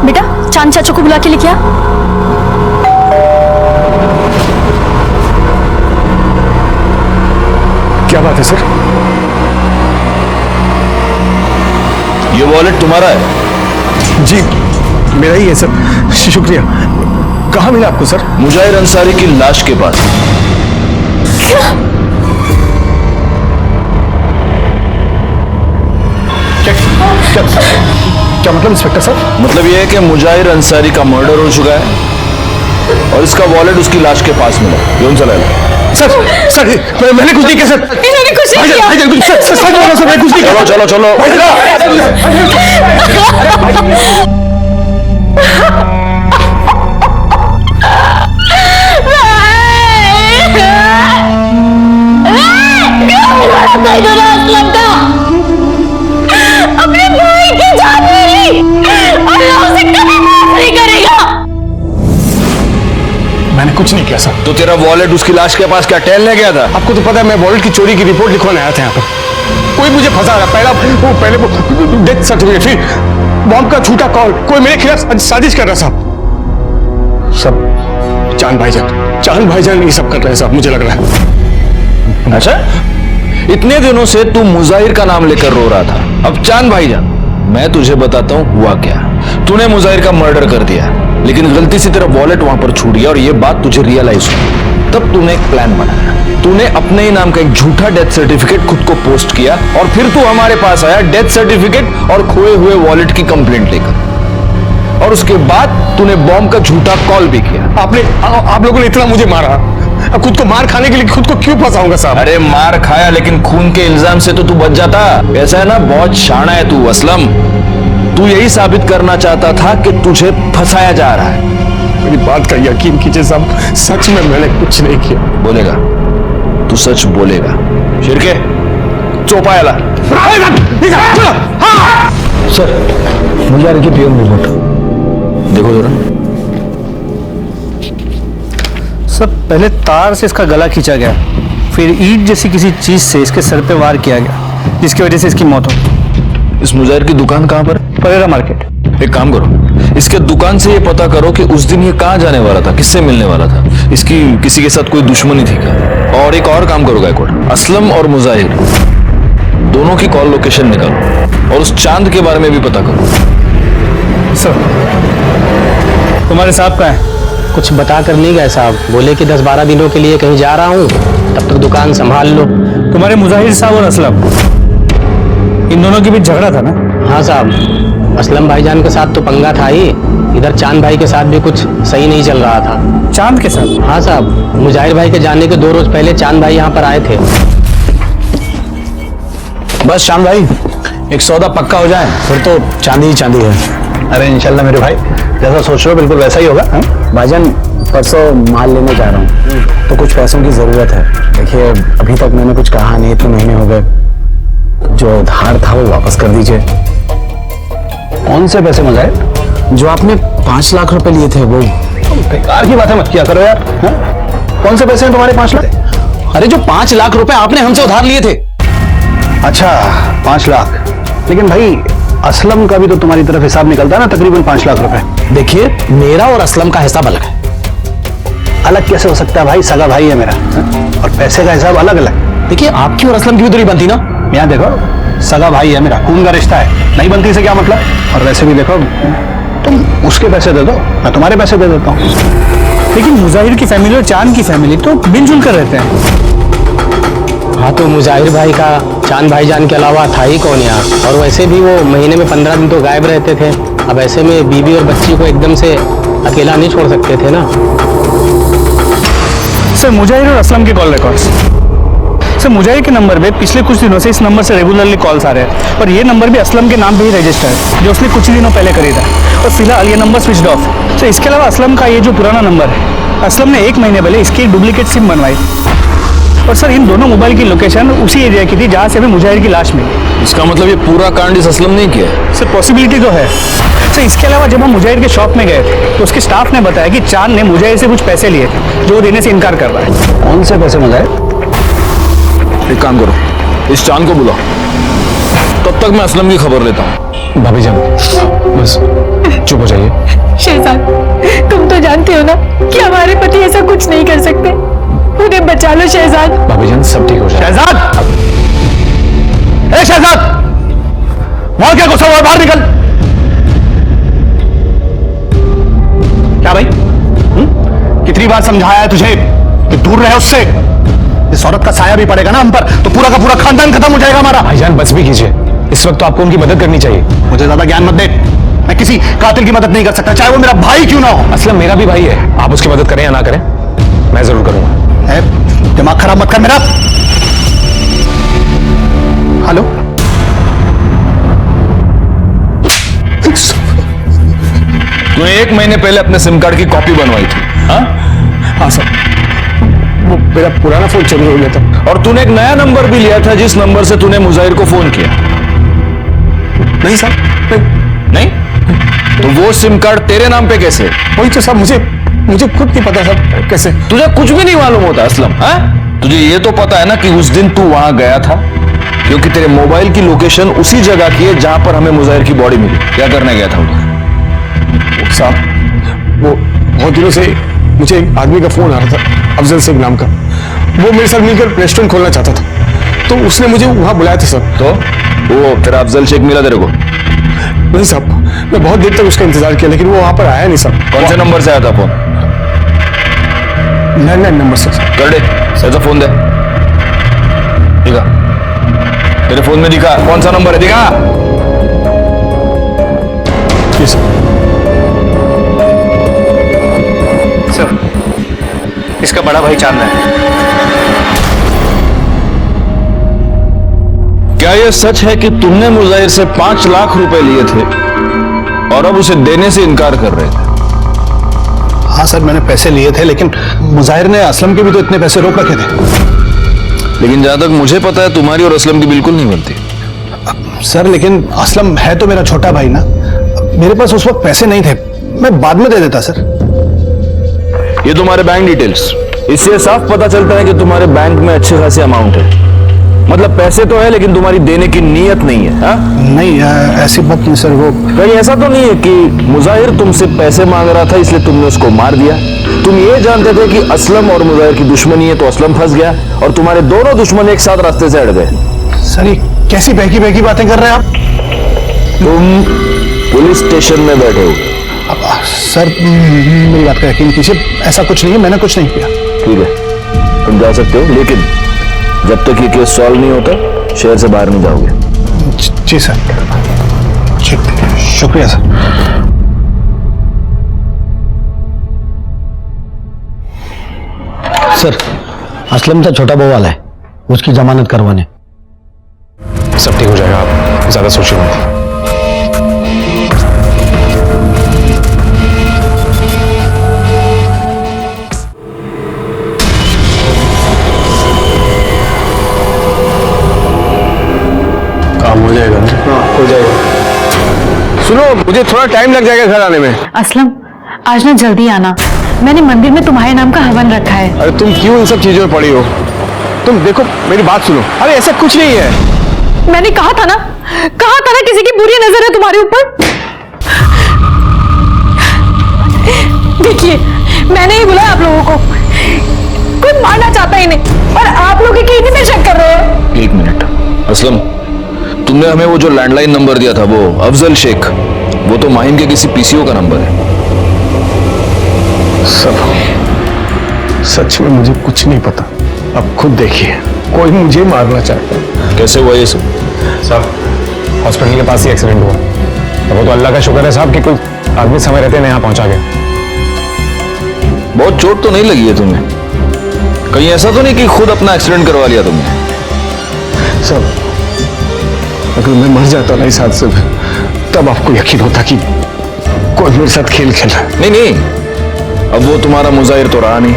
[SPEAKER 2] बेटा चांद चाचू को बुला के लेके आ।
[SPEAKER 3] क्या बात है सर?
[SPEAKER 1] ये वॉलेट तुम्हारा है?
[SPEAKER 3] जी मेरा ही है सर, शुक्रिया। कहाँ मिला आपको सर?
[SPEAKER 1] मुजाहिर अंसारी की लाश के पास।
[SPEAKER 3] क्या मतलब इंस्पेक्टर सर?
[SPEAKER 1] मतलब यह है कि मुजाहिर अंसारी का मर्डर हो चुका है और इसका वॉलेट उसकी लाश के पास मिला। यूं चला
[SPEAKER 3] सर मैंने कुछ नहीं किया सर।
[SPEAKER 2] इन्होंने कुछ नहीं किया।
[SPEAKER 3] सर मैंने कुछ नहीं किया।
[SPEAKER 1] चलो चलो
[SPEAKER 2] अपने भाई की जान मेरी और उसे कभी माफ नहीं करेगा।
[SPEAKER 3] मैंने कुछ नहीं किया साहब।
[SPEAKER 1] तो तेरा वॉलेट उसकी लाश के पास क्या टहलने गया था?
[SPEAKER 3] आपको तो पता है मैं वॉलेट की चोरी की रिपोर्ट लिखवाने आया था यहाँ पर। कोई मुझे फंसा रहा, पहले वो डेथ सर्टिफिकेट, फिर बॉम्ब का झूठा कॉल, कोई मेरे खिलाफ साजिश कर रहा साहब। सब चांद भाईजान ये सब कर रहे हैं साहब, मुझे लग रहा है।
[SPEAKER 1] अच्छा, इतने दिनों से तू मुजाहिर का नाम लेकर रो रहा था, अब चांद भाईजान। मैं तुझे बताता हूँ हुआ क्या। तूने मुजाहिर का मर्डर कर दिया, लेकिन गलती से तेरा वॉलेट वहां पर छूट गया और ये बात तुझे रियलाइज हुई। तब तूने एक प्लान बनाया, तूने अपने ही नाम का एक झूठा डेथ सर्टिफिकेट खुद को पोस्ट किया और फिर तू हमारे पास आया डेथ सर्टिफिकेट और खोए हुए वॉलेट की कंप्लेंट लेकर। और उसके बाद तूने बॉम्ब का झूठा कॉल भी किया।
[SPEAKER 3] आप लोगों ने इतना मुझे मारा, अब खुद को मार खाने के लिए खुद को क्यों फंसाऊंगा साहब?
[SPEAKER 1] अरे मार खाया, लेकिन खून के इल्जाम से तो तू बच जाता। ऐसा है ना, बहुत शाना है तू असलम। तू यही साबित करना चाहता था कि तुझे फंसाया जा रहा है।
[SPEAKER 3] मेरी बात का यकीन कीजिए साहब, सच में मैंने कुछ नहीं किया।
[SPEAKER 1] बोलेगा, तू सच बोलेगा। शिरके चौपाया ला।
[SPEAKER 3] सर, मुझे की पीएम रिपोर्ट
[SPEAKER 1] देखो जरा।
[SPEAKER 8] सर, पहले तार से इसका गला खींचा गया, फिर ईंट जैसी किसी चीज से इसके सर पे वार किया गया, जिसकी वजह से इसकी मौत हो।
[SPEAKER 1] इस मुजाहिर की दुकान कहां पर?
[SPEAKER 8] परेरा मार्केट।
[SPEAKER 1] एक काम करो, इसके दुकान से ये पता करो कि उस दिन ये कहां जाने वाला था, किससे मिलने वाला था, इसकी किसी के साथ कोई दुश्मनी थी क्या? और एक और काम करो गायकवाड़, असलम और मुजाहिर दोनों की कॉल लोकेशन निकालो और उस चांद के बारे में भी पता करो।
[SPEAKER 8] सर, तुम्हारे साहब कहाँ है?
[SPEAKER 12] कुछ बता कर नहीं गए साहब, बोले कि 10-12 दिनों के लिए कहीं जा रहा हूँ, तब तक दुकान संभाल लो।
[SPEAKER 8] तुम्हारे मुजाहिर साहब और असलम, इन दोनों के बीच झगड़ा था ना?
[SPEAKER 12] हाँ साहब, असलम भाईजान के साथ तो पंगा था ही, इधर चांद भाई के साथ भी कुछ सही नहीं चल रहा था।
[SPEAKER 8] चांद के साथ?
[SPEAKER 12] हाँ साहब, मुजाहिर भाई के जाने के 2 रोज पहले चांद भाई यहाँ पर आए थे।
[SPEAKER 3] बस चांद भाई, एक सौदा पक्का हो जाए फिर तो चांदी ही चांदी है।
[SPEAKER 8] अरे इंशाल्लाह मेरे भाई, जैसा सोच रहे हो बिल्कुल वैसा ही होगा।
[SPEAKER 12] भाईजान, परसों माल लेने जा रहा हूँ, तो कुछ पैसों की जरूरत है। देखिए, अभी तक मैंने कुछ कहा नहीं, इतने महीने हो गए, जो उधार था वो वापस कर दीजिए।
[SPEAKER 8] कौन से पैसे मुजाहिर?
[SPEAKER 12] जो आपने 5 लाख रुपए लिए थे वो।
[SPEAKER 8] बेकार की बातें मत किया करो यार। कौन से पैसे हैं तुम्हारे 5 लाख?
[SPEAKER 12] अरे जो 5 लाख रुपए आपने हमसे उधार लिए थे।
[SPEAKER 8] अच्छा, 5 लाख। लेकिन भाई, असलम का भी तो तुम्हारी तरफ हिसाब निकलता है ना, तकरीबन 5 लाख रुपए।
[SPEAKER 12] देखिए, मेरा और असलम का हिसाब अलग है।
[SPEAKER 8] अलग कैसे हो सकता है भाई? सगा भाई है मेरा, और पैसे का हिसाब अलग अलग।
[SPEAKER 12] देखिए, आपकी और असलम की भी दूरी बनती ना।
[SPEAKER 8] यहाँ देखो, सगा भाई है मेरा, खून का रिश्ता है, नहीं बनती से क्या मतलब? और वैसे भी देखो, तुम उसके पैसे दे दो, मैं तुम्हारे पैसे दे देता हूँ। लेकिन मुजाहिर की फैमिली और चांद की फैमिली तो मिलजुल कर रहते हैं।
[SPEAKER 12] हाँ, तो मुजाहिर भाई का चांद भाईजान के अलावा था ही कौन यहाँ? और वैसे भी वो महीने में 15 दिन तो गायब रहते थे। अब ऐसे में बीवी और बच्ची को एकदम से अकेला नहीं छोड़ सकते थे ना।
[SPEAKER 8] सर, मुजाहिर और असलम के कॉल रिकॉर्ड्स। सर, मुजाहिर के नंबर पे पिछले कुछ दिनों से इस नंबर से रेगुलरली कॉल्स आ रहे हैं, और ये नंबर भी असलम के नाम पे ही रजिस्टर है, जो उसने कुछ ही दिनों पहले खरीदा, और फिलहाल ये नंबर स्विच ऑफ। सर, इसके अलावा असलम का ये जो पुराना नंबर है, असलम ने 1 महीने पहले इसकी एक डुप्लीकेट सिम बनवाई। और सर, इन दोनों मोबाइल की लोकेशन उसी एरिया की थी जहाँ से अभी मुजाहिर की लाश मिली।
[SPEAKER 1] इसका मतलब ये पूरा कांड इस असलम ने किया है?
[SPEAKER 8] सर, पॉसिबिलिटी तो है। सर, इसके अलावा जब हम मुजाहिर के शॉप में गए थे, तो उसके स्टाफ ने बताया कि चांद ने मुजाहिर से कुछ पैसे लिए थे, जो देने से इनकार कर रहा है। कौन से पैसे मुजाहिर?
[SPEAKER 1] एक काम करो, इस चांद को बुलाओ, तब तक मैं असलम की खबर लेता हूँ।
[SPEAKER 3] भाभी जान, बस चुप हो जाइए।
[SPEAKER 2] शहजाद, तुम तो जानते हो ना कि हमारे पति ऐसा कुछ नहीं कर सकते, उन्हें बचा लो शहजाद।
[SPEAKER 3] भाभी जान, सब ठीक हो जाए।
[SPEAKER 8] शहजाद! ए शहजाद! वहां क्या गुस्सा हुआ? बाहर निकल। क्या भाई? कितनी बार समझाया है तुझे कि दूर रहे उससे? इस औरत का साया भी पड़ेगा ना हम पर, तो पूरा का पूरा खानदान खत्म हो जाएगा हमारा।
[SPEAKER 3] भाईजान, बस भी कीजिए, इस वक्त तो आपको उनकी मदद करनी चाहिए।
[SPEAKER 8] मुझे ज्यादा ज्ञान मत दे, मैं किसी कातिल की मदद नहीं कर सकता, चाहे वो मेरा भाई क्यों ना हो।
[SPEAKER 3] असलम मेरा भी भाई है, आप उसकी मदद करें या ना करें, मैं जरूर करूंगा।
[SPEAKER 8] दिमाग खराब मत कर मेरा। हेलो,
[SPEAKER 1] तूने 1 महीने पहले अपने सिम कार्ड की कॉपी बनवाई थी?
[SPEAKER 8] हाँ सर, वो मेरा पुराना फोन चोरी हो गया था।
[SPEAKER 1] और तूने एक नया नंबर भी लिया था, जिस नंबर से तूने मुजाहिर को फोन किया?
[SPEAKER 8] नहीं सर,
[SPEAKER 1] नहीं? तो वो सिम कार्ड तेरे नाम पे कैसे?
[SPEAKER 8] वही तो साहब,
[SPEAKER 3] मुझे खुद नहीं पता साहब कैसे।
[SPEAKER 1] तुझे कुछ भी नहीं मालूम होता असलम? तुझे ये तो पता है ना कि उस दिन तू वहां गया था क्योंकि तेरे मोबाइल की लोकेशन उसी जगह की है जहां पर हमें मुजाहिर की बॉडी मिली। क्या करने गया था उधर?
[SPEAKER 3] साहब वो बहुत दिनों से मुझे एक आदमी का फोन आ रहा था, अफजल शेख नाम का। वो मेरे साथ मिलकर रेस्टोरेंट खोलना चाहता था, तो उसने मुझे वहां बुलाया था सर।
[SPEAKER 1] तो वो तेरा अफजल शेख मिला तेरे को?
[SPEAKER 3] नहीं साहब, मैं बहुत देर तक उसका इंतजार किया लेकिन वो वहां पर आया नहीं सर।
[SPEAKER 1] कौन से नंबर से आया था फोन?
[SPEAKER 3] लैंडलाइन नंबर से।
[SPEAKER 1] कर दे, ऐसा फोन दे। दिखा, तेरे फोन में दिखा कौन सा नंबर है, दिखा।
[SPEAKER 3] जी सर।
[SPEAKER 8] सर, इसका बड़ा भाई चांद है।
[SPEAKER 1] क्या यह सच है कि तुमने मुजाहिर से 5 लाख रुपए लिए थे और अब उसे देने से इनकार कर रहे थे?
[SPEAKER 3] हाँ सर, मैंने पैसे लिए थे लेकिन मुजाहिर ने असलम के भी तो इतने पैसे रोक रखे थे।
[SPEAKER 1] लेकिन जहां तक मुझे पता है तुम्हारी और असलम की बिल्कुल नहीं बनती।
[SPEAKER 3] सर लेकिन असलम है तो मेरा छोटा भाई ना, मेरे पास उस वक्त पैसे नहीं थे, मैं बाद में दे देता सर।
[SPEAKER 1] ये तुम्हारे बैंक डिटेल्स, इससे साफ पता चलता है कि तुम्हारे बैंक में अच्छे खासे अमाउंट है। मतलब पैसे तो है लेकिन तुम्हारी देने की नीयत नहीं है। हा?
[SPEAKER 3] नहीं ऐसी बात नहीं सर। वो
[SPEAKER 1] कहीं ऐसा तो नहीं है कि मुजाहिर तुमसे पैसे मांग रहा था इसलिए तुमने उसको मार दिया? तुम ये जानते थे कि असलम और मुजाहिर की दुश्मनी है तो असलम फंस गया और तुम्हारे दोनों दुश्मन एक साथ रास्ते से हट गए।
[SPEAKER 3] सर ये कैसी बहकी बातें कर रहे हैं आप?
[SPEAKER 1] तुम पुलिस स्टेशन में बैठे हो।
[SPEAKER 3] सर मेरी बात का यकीन कीजिए, ऐसा कुछ नहीं है, मैंने कुछ नहीं किया।
[SPEAKER 1] ठीक है, तुम जा सकते हो, लेकिन जब तक ये केस सॉल्व नहीं होता शहर से बाहर नहीं जाओगे।
[SPEAKER 3] जी सर, शुक्रिया सर।
[SPEAKER 12] सर, असलम का छोटा बहू वाला है, उसकी जमानत करवाने।
[SPEAKER 3] सब ठीक हो जाएगा, आप ज्यादा सोचिए मत। काम हो जाएगा ना? हाँ हो जाएगा। सुनो, मुझे थोड़ा टाइम लग जाएगा घर आने में।
[SPEAKER 9] असलम, आज ना जल्दी आना, मैंने मंदिर में तुम्हारे नाम का हवन रखा है।
[SPEAKER 3] अरे तुम क्यों इन सब चीजों में पड़ी हो? तुम देखो मेरी बात सुनो। अरे ऐसा कुछ नहीं है।
[SPEAKER 9] मैंने कहा था ना किसी की बुरी नजर है तुम्हारे ऊपर। देखिए, मैंने ही बुलाया आप लोगों को, कोई मारना चाहता ही नहीं और आप लोग इन्हीं पे शक कर रहे हो।
[SPEAKER 1] एक मिनट असलम, तुमने हमें वो जो लैंडलाइन नंबर दिया था वो अफजल शेख, वो तो माहिम के किसी पीसीओ का नंबर है।
[SPEAKER 3] सब सच में मुझे कुछ नहीं पता। अब खुद देखिए, कोई मुझे मारना चाहता है।
[SPEAKER 1] कैसे हुआ ये सब?
[SPEAKER 3] साहब हॉस्पिटल के पास ही एक्सीडेंट हुआ। अब वो तो अल्लाह का शुक्र है साहब कि कोई आदमी समय रहते यहाँ पहुंचा गया।
[SPEAKER 1] बहुत चोट तो नहीं लगी है तुम्हें? कहीं ऐसा तो नहीं कि खुद अपना एक्सीडेंट करवा लिया तुमने?
[SPEAKER 3] सब अगर मैं मर जाता ना इस हादसे में, तब आपको यकीन होता कि कोई मेरे साथ खेल खेल रहा है।
[SPEAKER 1] नहीं, अब वो तुम्हारा मुजाहिर तो रहा नहीं,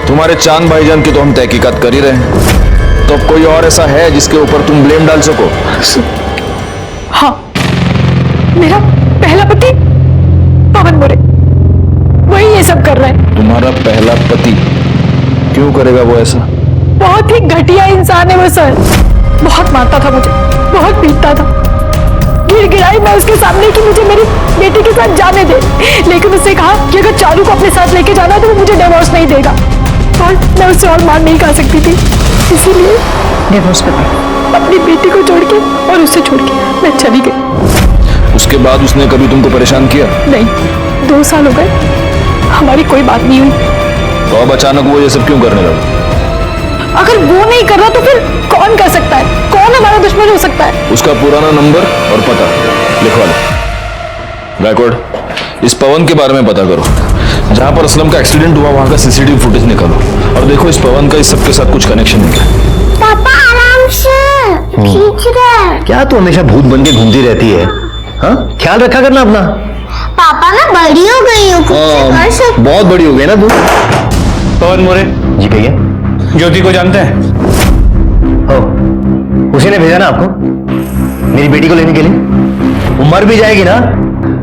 [SPEAKER 1] तुम्हारे चांद भाईजान की तो हम तहकीकात कर ही रहे हैं। तो अब कोई और ऐसा है जिसके ऊपर तुम ब्लेम डाल सको?
[SPEAKER 9] हाँ, मेरा पहला पति पवन मोरे, वही ये सब कर रहा है।
[SPEAKER 1] तुम्हारा पहला पति? क्यों करेगा वो ऐसा?
[SPEAKER 9] बहुत ही घटिया इंसान है वो सर। बहुत मारता था मुझे, बहुत पीटता था। गिड़गिड़ाई मैं उसके सामने कि मुझे मेरी बेटी के साथ जाने दे, लेकिन उससे कहा कि अगर चारू को अपने साथ लेके जाना तो वो मुझे डिवोर्स नहीं देगा और मैं उससे और मार नहीं खा सकती थी, इसीलिए डिवोर्स पेपर अपनी बेटी को छोड़ के और उससे छोड़ के मैं चली गई।
[SPEAKER 1] उसके बाद उसने कभी तुमको परेशान किया?
[SPEAKER 9] नहीं, 2 साल हो गए, हमारी कोई बात नहीं हुई।
[SPEAKER 1] तो अब अचानक वो ये सब क्यों करने लगा?
[SPEAKER 9] अगर वो नहीं कर रहा तो फिर कौन कर सकता है? कौन हमारा दुश्मन हो सकता है?
[SPEAKER 1] उसका पुराना नंबर और पता लिखवा लो। बैकवर्ड इस पवन के बारे में पता करो, जहां पर असलम का एक्सीडेंट हुआ वहां का सीसीटीवी फुटेज निकालो और देखो इस पवन का इस सबके साथ कुछ कनेक्शन है क्या?
[SPEAKER 11] पापा आराम से खींच रहा है।
[SPEAKER 4] क्या तू हमेशा भूत बन के घूमती रहती है? हाँ, ख्याल रखा करना अपना।
[SPEAKER 11] पापा मैं बड़ी हो गई हूँ, कर सकती।
[SPEAKER 4] बहुत बड़ी हो गई ना तू।
[SPEAKER 8] पवन मोरे
[SPEAKER 4] जी भैया।
[SPEAKER 8] ज्योति को जानते हैं?
[SPEAKER 4] हो, उसी ने भेजा ना आपको मेरी बेटी को लेने के लिए। वो मर भी जाएगी ना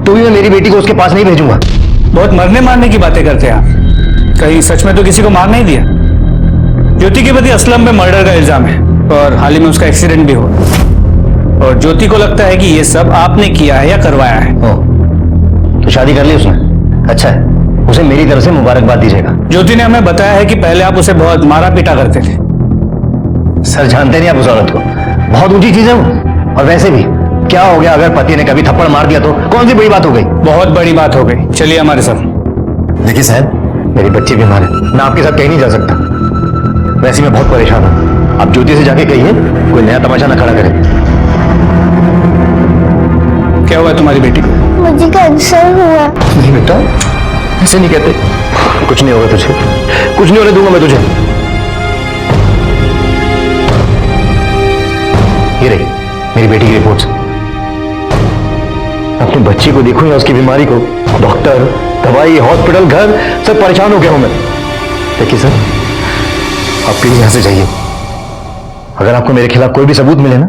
[SPEAKER 4] तो भी मैं मेरी बेटी को उसके पास नहीं भेजूंगा।
[SPEAKER 8] बहुत मरने मारने की बातें करते हैं आप। कहीं सच में तो किसी को मार नहीं दिया? ज्योति के पति असलम पे मर्डर का इल्जाम है और हाल ही में उसका एक्सीडेंट भी हुआ, और ज्योति को लगता है कि ये सब आपने किया है या करवाया है।
[SPEAKER 3] तो शादी कर ली उसने? अच्छा है, उसे मेरी तरफ से मुबारकबाद दीजिएगा।
[SPEAKER 8] ज्योति ने हमें बताया है कि पहले आप उसे बहुत मारा पीटा करते थे।
[SPEAKER 3] सर जानते नहीं आप उस औरत को, बहुत ऊंची चीज है वो। और वैसे भी क्या हो गया अगर पति ने कभी थप्पड़ मार दिया तो कौन सी बड़ी बात हो गई?
[SPEAKER 8] बहुत बड़ी बात हो गई। चलिए हमारे साथ।
[SPEAKER 3] देखिए साहब, मेरी बच्ची बीमार है, मैं आपके साथ कहीं नहीं जा सकता। वैसे मैं बहुत परेशान हूं, आप ज्योति से जाके कहिए कोई नया तमाशा ना खड़ा करे।
[SPEAKER 8] क्या हुआ तुम्हारी बेटी को?
[SPEAKER 11] मुझे कैंसर हुआ।
[SPEAKER 3] नहीं बेटा, ऐसे नहीं कहते। कुछ नहीं होगा तुझे, कुछ नहीं होने दूंगा मैं तुझे। ये रही मेरी बेटी की रिपोर्ट्स। अपनी बच्ची को देखूं या उसकी बीमारी को, डॉक्टर, दवाई, हॉस्पिटल, घर, सब परेशान हो गया हूं मैं। देखिए सर, आप प्लीज यहां से जाइए। अगर आपको मेरे खिलाफ कोई भी सबूत मिले ना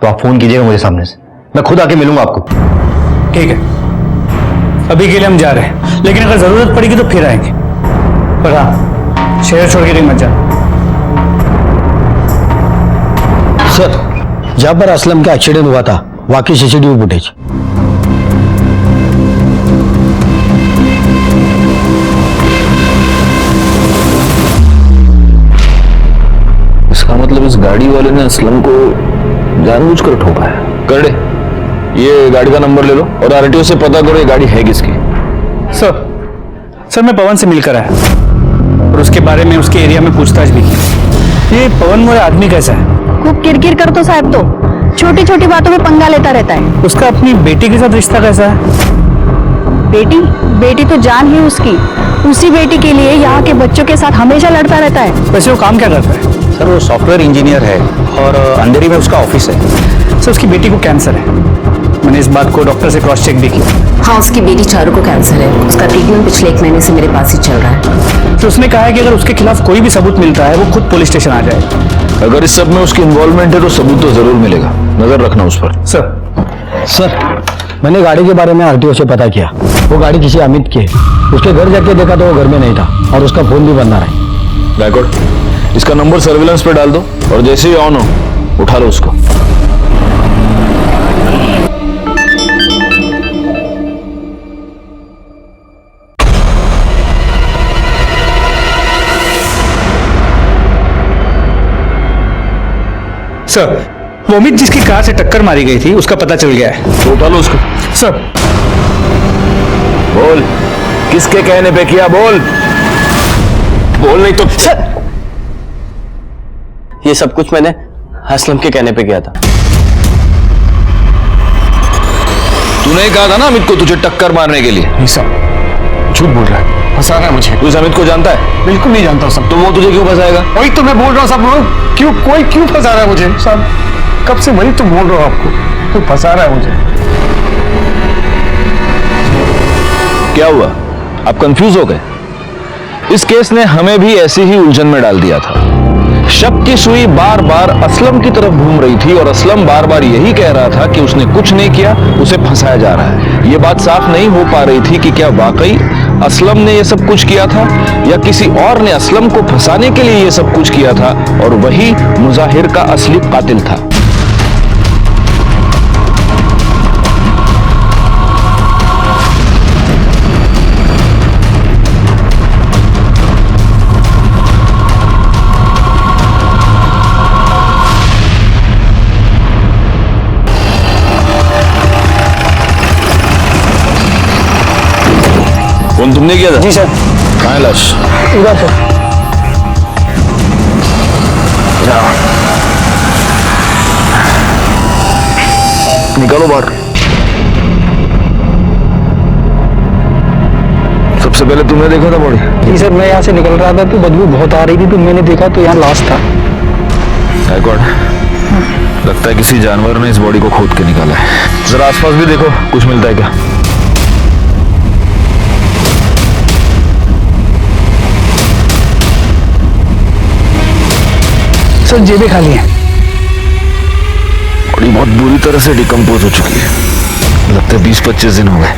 [SPEAKER 3] तो आप फोन कीजिएगा मुझे सामने से, मैं खुद आके मिलूंगा आपको।
[SPEAKER 8] ठीक है, अभी के लिए हम जा रहे हैं, लेकिन अगर जरूरत पड़ेगी तो फिर आएंगे। पर हाँ, शहर छोड़ के कहीं मत जाना।
[SPEAKER 3] सर, जहां पर असलम का एक्सीडेंट हुआ था वाकई सीसीटीवी फुटेज।
[SPEAKER 10] इसका मतलब इस गाड़ी वाले ने असलम को जानबूझकर ठोका है। कर दे, ये गाड़ी का नंबर ले लो और आरटीओ से पता करो ये गाड़ी है किसकी।
[SPEAKER 8] सर मैं पवन से मिलकर आया और उसके बारे में उसके एरिया में पूछताछ भी की। ये पवन मोरे आदमी कैसा है?
[SPEAKER 9] खूब किरकिर करतो साहब, तो छोटी छोटी बातों में पंगा लेता रहता है।
[SPEAKER 8] उसका अपनी बेटी के साथ रिश्ता कैसा है?
[SPEAKER 9] बेटी तो जान ही उसकी। उसी बेटी के लिए यहाँ के बच्चों के साथ हमेशा लड़ता रहता है।
[SPEAKER 8] वैसे वो काम क्या करता है?
[SPEAKER 3] सर वो सॉफ्टवेयर इंजीनियर है और अंधेरी में उसका ऑफिस है।
[SPEAKER 8] सर उसकी बेटी को कैंसर है, मैंने इस बात को डॉक्टर से क्रॉस चेक भी किया।
[SPEAKER 13] हाँ, उसकी बेटी चारू को कैंसर है। उसका ट्रीटमेंट पिछले 1 महीने से मेरे पास ही चल रहा है।
[SPEAKER 8] तो उसने कहा है कि अगर उसके खिलाफ कोई भी सबूत मिलता है वो खुद पुलिस स्टेशन आ जाए।
[SPEAKER 10] अगर इस सब में उसकी इन्वॉल्वमेंट है तो सबूत तो जरूर मिलेगा, नजर रखना उस पर।
[SPEAKER 3] सर मैंने गाड़ी के बारे में आरटीओ से पता किया, वो गाड़ी किसी अमित की है। उसके घर जाके देखा तो वो घर में नहीं था और उसका फोन भी बंद आ रहा है।
[SPEAKER 10] बैकवर्ड, इसका नंबर सर्विलेंस पे डाल दो और जैसे ही ऑन हो उठा लो उसको।
[SPEAKER 8] सर वो अमित जिसकी कार से टक्कर मारी गई थी उसका पता चल गया है।
[SPEAKER 10] तो उठा लो उसको।
[SPEAKER 8] सर
[SPEAKER 10] बोल, किसके कहने पे किया? बोल नहीं तो।
[SPEAKER 12] सर ये सब कुछ मैंने असलम के कहने पे किया था।
[SPEAKER 10] तूने कहा था ना अमित को तुझे टक्कर मारने के लिए।
[SPEAKER 7] नहीं साहब, झूठ बोल रहा है, फंसा रहा है मुझे।
[SPEAKER 10] तू इस अमित को जानता है?
[SPEAKER 7] बिल्कुल नहीं जानता सब।
[SPEAKER 10] तो वो तुझे क्यों फंसाएगा?
[SPEAKER 7] वही तो मैं बोल रहा हूँ साहब, कोई क्यों फंसा रहा है मुझे साहब? कब से वही तो बोल रहा हूँ आपको, कोई फंसा रहा है मुझे।
[SPEAKER 10] क्या हुआ, आप कंफ्यूज हो गए? इस केस ने हमें भी ऐसी ही उलझन में डाल दिया था। शक की सुई बार बार असलम की तरफ घूम रही थी और असलम बार बार यही कह रहा था कि उसने कुछ नहीं किया, उसे फंसाया जा रहा है। यह बात साफ नहीं हो पा रही थी कि क्या वाकई असलम ने यह सब कुछ किया था या किसी और ने असलम को फंसाने के लिए यह सब कुछ किया था और वही मुजाहिर का असली कातिल था। फोन तुमने किया था?
[SPEAKER 3] जी सर।
[SPEAKER 10] कहाँ है लाश?
[SPEAKER 3] इधर सर।
[SPEAKER 10] निकालो बाहर। सबसे पहले तुमने देखा था बॉडी?
[SPEAKER 3] जी सर, मैं यहाँ से निकल रहा था तो बदबू बहुत आ रही थी तो मैंने देखा तो यहाँ लाश था।
[SPEAKER 10] लगता है किसी जानवर ने इस बॉडी को खोद के निकाला है। जरा आसपास भी देखो, कुछ मिलता है क्या?
[SPEAKER 8] सर जेबें खाली हैं।
[SPEAKER 10] बॉडी बहुत बुरी तरह से डिकम्पोज हो चुकी है, लगता है 20-25 दिन हो गए।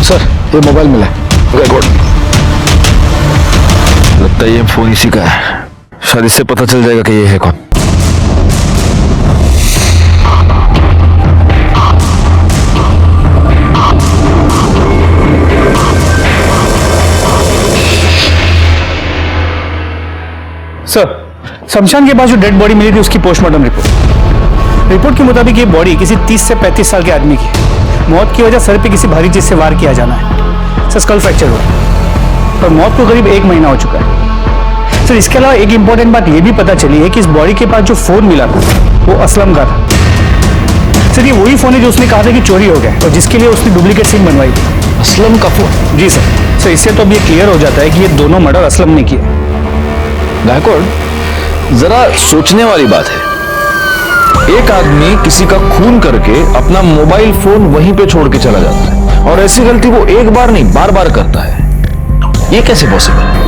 [SPEAKER 4] सर ये मोबाइल मिला।
[SPEAKER 10] गुड। लगता है ये फोन इसी का है, शायद इससे पता चल जाएगा कि ये है कौन।
[SPEAKER 8] सर, शमशान के पास जो डेड बॉडी मिली थी उसकी पोस्टमार्टम रिपोर्ट के मुताबिक ये बॉडी किसी 30 से 35 साल के आदमी की है। मौत की वजह सर पे किसी भारी चीज से वार किया जाना है। सर, स्कल फ्रैक्चर हुआ और मौत को करीब 1 महीना हो चुका है। सर, इसके अलावा एक इंपॉर्टेंट बात ये भी पता चली है कि इस बॉडी के पास जो फोन मिला था वो असलम का था। सर, ये वही फोन है जो उसने कहा था कि चोरी हो गया और जिसके लिए उसने डुप्लीकेट सिम बनवाई थी।
[SPEAKER 10] असलम का फोन?
[SPEAKER 8] जी सर। इससे तो अब ये क्लियर हो जाता है कि ये दोनों मर्डर असलम ने किए।
[SPEAKER 10] गायकवाड़, जरा सोचने वाली बात है। एक आदमी किसी का खून करके अपना मोबाइल फोन वहीं पे छोड़ के चला जाता है और ऐसी गलती वो एक बार नहीं बार बार करता है। ये कैसे पॉसिबल है?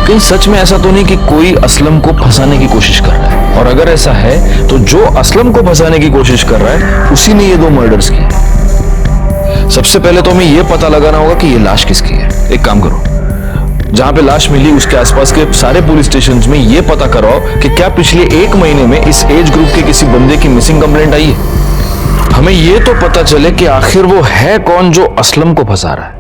[SPEAKER 10] कहीं सच में ऐसा तो नहीं कि कोई असलम को फंसाने की कोशिश कर रहा है? और अगर ऐसा है तो जो असलम को फंसाने की कोशिश कर रहा है उसी ने ये 2 मर्डर्स किए। सबसे पहले तो हमें ये पता लगाना होगा कि ये लाश किसकी है। एक काम करो, जहां पे लाश मिली उसके आसपास के सारे पुलिस स्टेशंस में ये पता कराओ कि क्या पिछले 1 महीने में इस एज ग्रुप के किसी बंदे की मिसिंग कंप्लेंट आई है। हमें ये तो पता चले कि आखिर वो है कौन जो असलम को फंसा रहा है।